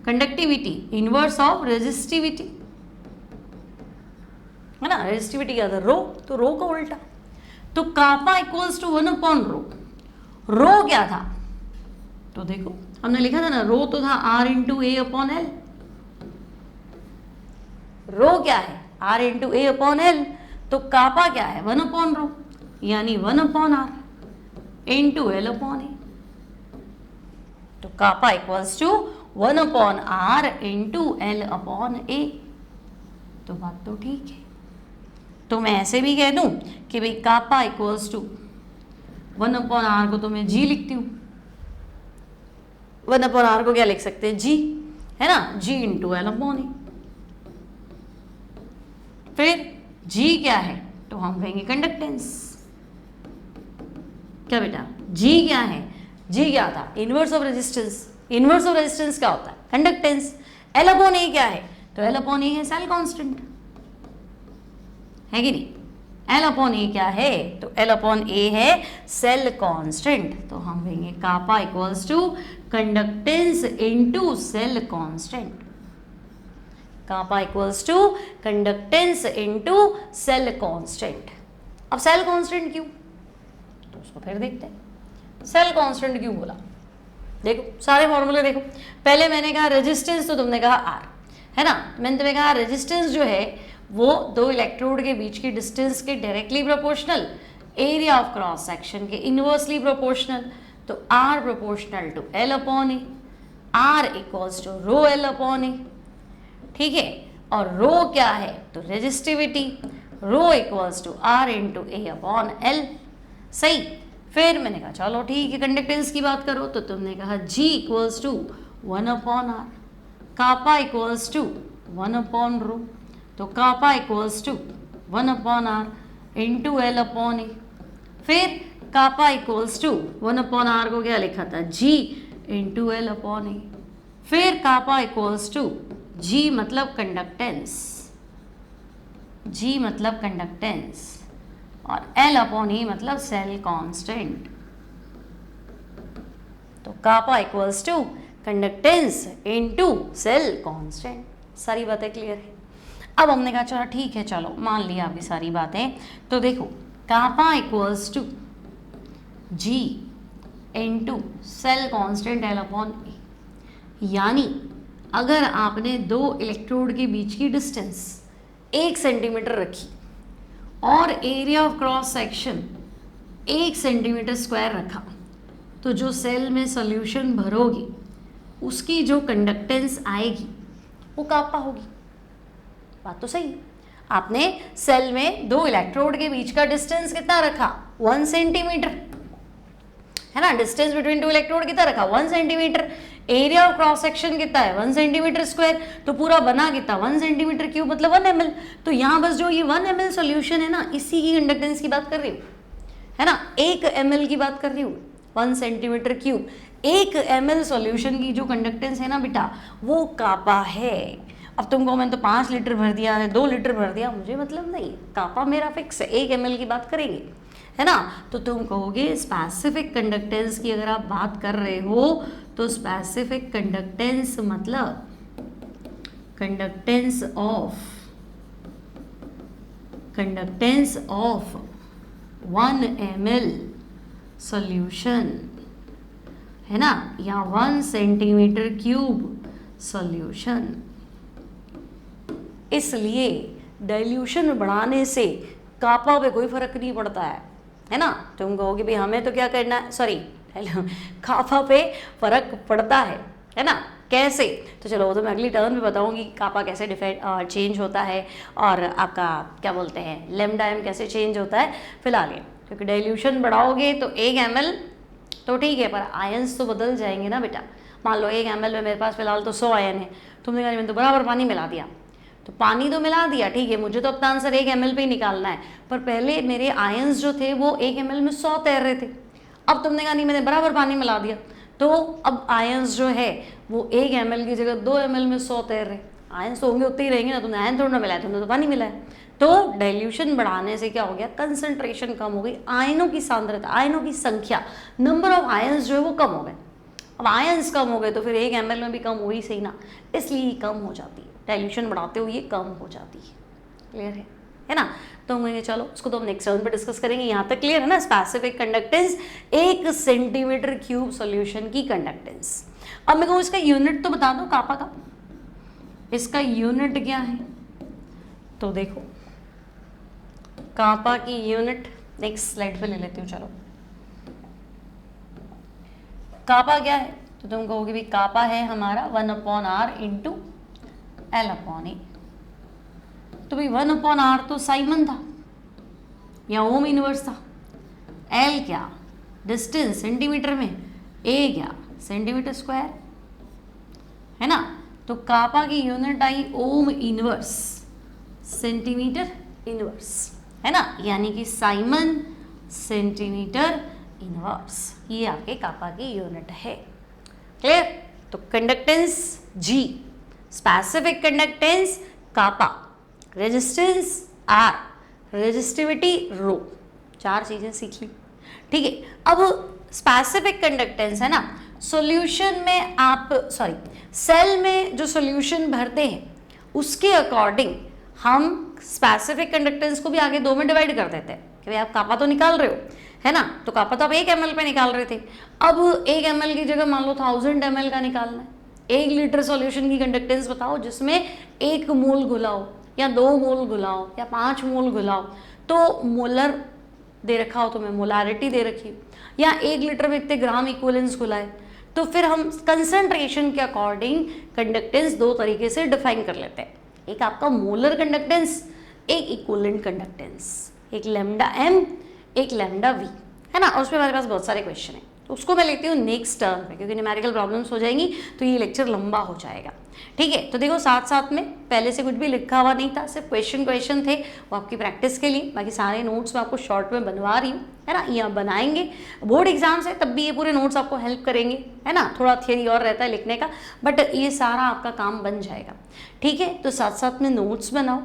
कंडक्टिविटी इनवर्स ऑफ रेजिस्टिविटी, है ना, रेजिस्टिविटी क्या था, रो, तो रो का उल्टा, तो कापा इक्वल्स टू 1/रो। रो क्या था, तो देखो हमने लिखा था ना, रो तो था R into A upon L. रो क्या है, R into A upon L, तो कापा क्या है 1/रो, यानी 1/R into L upon A. तो kappa equals to 1/R into L upon A. तो बात तो ठीक है। तो मैं ऐसे भी कह दूं कि भाई कापा इक्वल्स टू 1/R को तो मैं जी लिखती हूँ, 1/R को क्या लिख सकते हैं, जी, है ना, जी इंटू एल अपॉन ए। फिर जी क्या है, तो हम कहेंगे कंडक्टेंस। क्या बेटा, जी क्या है, जी क्या था, inverse of resistance. Inverse of resistance क्या होता है, कंडक्टेंस। एल अपॉन ए क्या है, तो एल अपॉन ए है सेल कांस्टेंट, है कि नहीं। एल अपॉन ए क्या है, तो एल अपॉन ए है सेल कांस्टेंट। तो हम कहेंगे kappa equals to conductance into cell constant. Kappa equals to conductance into cell constant. अब सेल कांस्टेंट क्यों, तो उसको फिर देखते हैं। सेल कांस्टेंट क्यों बोला, देखो सारे फॉर्मूले देखो। पहले मैंने कहा रेजिस्टेंस, तो तुमने कहा आर, है ना। मैंने तुम्हें कहा रेजिस्टेंस जो है वो दो इलेक्ट्रोड के बीच की डिस्टेंस के directly proportional, area of cross section के इनवर्सली प्रोपोर्शनल। तो R proportional to L upon A, R equals to rho L upon A, ठीक है। और रो क्या है, तो resistivity, rho equals to R into A upon L, सही। फिर मैंने कहा चलो ठीक है, कंडक्टेंस की बात करो, तो तुमने कहा G equals to 1/R, kappa equals to 1/रो, तो kappa equals to 1/R into L upon A. फिर कापा इक्वल्स टू 1/R को क्या लिखा था, G into L upon A. फिर कापा इक्वल्स टू जी मतलब कंडक्टेंस, जी मतलब कंडक्टेंस, और एल अपॉन ए मतलब सेल कांस्टेंट। तो kappa equals to conductance into cell constant. सारी बातें क्लियर है। अब हमने कहा चलो ठीक है, चलो मान लिया आपकी सारी बातें। तो देखो kappa equals to G into cell constant L upon A, यानी अगर आपने दो इलेक्ट्रोड के बीच की डिस्टेंस 1 सेंटीमीटर रखी और area of cross section 1 centimetre square रखा, तो जो सेल में सॉल्यूशन भरोगे उसकी जो कंडक्टेंस आएगी वो कापा होगी। बात तो सही। आपने सेल में दो इलेक्ट्रोड के बीच का डिस्टेंस कितना रखा, 1 सेंटीमीटर, है ना। डिस्टेंस बिटवीन टू इलेक्ट्रोड कितना रखा, 1 centimetre. Area of cross section कितना है, 1 सेंटीमीटर स्क्वायर। तो पूरा बना कितना, 1 सेंटीमीटर क्यूब मतलब 1 ml। तो यहाँ बस जो ये 1 ml सॉल्यूशन है ना, इसी की कंडक्टेंस की बात कर रही हूँ, है ना। 1 ml की बात कर रही हूँ, 1 सेंटीमीटर क्यूब। 1 ml सॉल्यूशन की जो कंडक्टेंस है ना बेटा, वो कापा है। अब तुमको मैंने तो 5 लीटर भर दिया है, 2 लीटर भर दिया, मुझे मतलब नहीं, कापा मेरा फिक्स है, 1 ml की बात करेंगे, है ना। तो तुम कहोगे स्पेसिफिक कंडक्टेंस की अगर आप बात कर रहे हो, तो स्पेसिफिक कंडक्टेंस मतलब कंडक्टेंस ऑफ 1 ml सॉल्यूशन, है ना, या 1 सेंटीमीटर क्यूब सॉल्यूशन। इसलिए डाइल्यूशन बढ़ाने से कापा पे कोई फर्क नहीं पड़ता है ना। तुम कहोगे भाई हमें तो क्या करना है, सॉरी कापा पे फर्क पड़ता है ना। कैसे, तो चलो वो तो मैं अगली टर्न में बताऊंगी कापा कैसे चेंज होता है, और आपका क्या बोलते हैं लैम्डा एम कैसे चेंज होता है। फिलहाल ये क्योंकि डाइल्यूशन बढ़ाओगे तो 1 ml तो ठीक है, पर आयंस तो बदल जाएंगे ना बेटा। मान लो 1 ml में मेरे पास फिलहाल तो 100 आयन है, तुमने कहा मैंने तो बराबर पानी मिला दिया, तो पानी तो मिला दिया, ठीक है, मुझे तो अपना आंसर 1 ml पे ही निकालना है, पर पहले मेरे आयंस जो थे वो 1 ml में 100 तैर रहे थे। अब तुमने कहा नहीं मैंने बराबर पानी मिला दिया, तो अब आयंस जो है वो 1 ml की जगह 2 ml में 100 तैर रहे। आयंस तो होंगे उतने ही रहेंगे ना, तुमने आयन थोड़ा ना मिलाया, तुमने तो पानी मिलाया। तो डाइल्यूशन बढ़ाने से क्या हो गया, कंसंट्रेशन कम हो गई, आयनों की सांद्रता, आयनों की संख्या, नंबर ऑफ आयंस जो है वो कम हो गए। अब आयंस कम हो गए तो फिर 1 ml में भी कम हो ही सही ना, इसलिए कम हो जाती है, डाइल्यूशन बढ़ाते हुए ये कम हो जाती है। क्लियर है ना? तो हम कहेंगे चलो उसको तो हम नेक्स्ट राउंड पे डिस्कस करेंगे। यहाँ तक क्लियर है ना? Specific conductance 1 centimetre cube solution की कंडक्टेंस। अब मैं कहूँ इसका यूनिट तो बता दो कापा का, इसका यूनिट क्या है? तो देखो कापा की यूनिट नेक्स्ट स्लाइड पे ले लेती हूँ। चलो कापा क्या है? तो तुम कहोगे भी कापा है हमारा 1/r इंटू L/A। तो भाई 1/r तो साइमन था या ओम इनवर्स था। L क्या? डिस्टेंस सेंटीमीटर में, A क्या? सेंटीमीटर स्क्वायर, है ना? तो कापा की यूनिट आई ओम इनवर्स सेंटीमीटर इनवर्स, है ना? यानी कि साइमन सेंटीमीटर इनवर्स, ये आपके कापा की यूनिट है। क्लियर? तो कंडक्टेंस G, स्पेसिफिक कंडक्टेंस कापा, रेजिस्टेंस R, रेजिस्टिविटी रो, 4 चीजें सीख ली। ठीक है, अब स्पेसिफिक कंडक्टेंस है ना, सॉल्यूशन में आप सेल में जो सॉल्यूशन भरते हैं उसके अकॉर्डिंग हम स्पेसिफिक कंडक्टेंस को भी आगे 2 में डिवाइड कर देते हैं कि भाई आप कापा तो निकाल रहे हो, है ना? तो कापा तो आप 1 ml पे निकाल रहे थे, अब 1 ml की जगह मान लो 1000 ml का निकालना है। 1 लीटर सॉल्यूशन की कंडक्टेंस बताओ जिसमें 1 मोल घुला हो या 2 मोल घुला हो या 5 मोल घुला हो, तो मोलर दे रखा हो तुम्हें, मोलारिटी दे रखी हो, या 1 लीटर में इतने ग्राम इक्विवेलेंस घुला है, तो फिर हम कंसंट्रेशन के अकॉर्डिंग कंडक्टेंस 2 तरीके से डिफाइन कर लेते हैं। एक आपका मोलर कंडक्टेंस, एक इक्विवेलेंट कंडक्टेंस, एक लैम्डा m, एक लैम्डा v, है ना? और उसमें हमारे पास बहुत सारे क्वेश्चन हैं, तो उसको मैं लेती हूँ नेक्स्ट टर्म पे, क्योंकि न्यूमेरिकल प्रॉब्लम्स हो जाएंगी तो ये लेक्चर लंबा हो जाएगा। ठीक है, तो देखो साथ साथ में पहले से कुछ भी लिखा हुआ नहीं था, सिर्फ क्वेश्चन थे, वो आपकी प्रैक्टिस के लिए। बाकी सारे नोट्स मैं आपको शॉर्ट में बनवा रही हूँ, है ना? ये आप बनाएंगे, बोर्ड एग्जाम्स है तब भी ये पूरे नोट्स आपको हेल्प करेंगे, है ना? थोड़ा थियरी और रहता है लिखने का, बट ये सारा आपका काम बन जाएगा। ठीक है, तो साथ साथ में नोट्स बनाओ।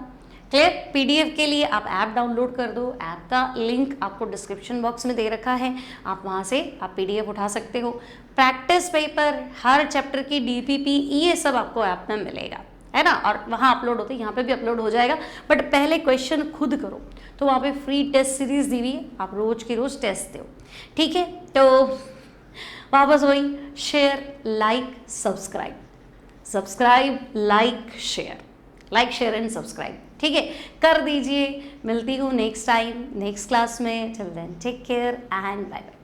क्लियर? पीडीएफ के लिए आप ऐप डाउनलोड कर दो, ऐप का लिंक आपको डिस्क्रिप्शन बॉक्स में दे रखा है, आप वहाँ से आप पीडीएफ उठा सकते हो। प्रैक्टिस पेपर, हर चैप्टर की डीपीपी, ये सब आपको ऐप में मिलेगा, है ना? और वहाँ अपलोड होते हैं, यहाँ पे भी अपलोड हो जाएगा, बट पहले क्वेश्चन खुद करो। तो वहाँ पे फ्री टेस्ट सीरीज दी हुई है, आप रोज की रोज टेस्ट दो। ठीक है, तो वापस वही share, like, subscribe, like share and subscribe. ठीक है, कर दीजिए। मिलती हूँ नेक्स्ट टाइम नेक्स्ट क्लास में। Till then take care and bye bye.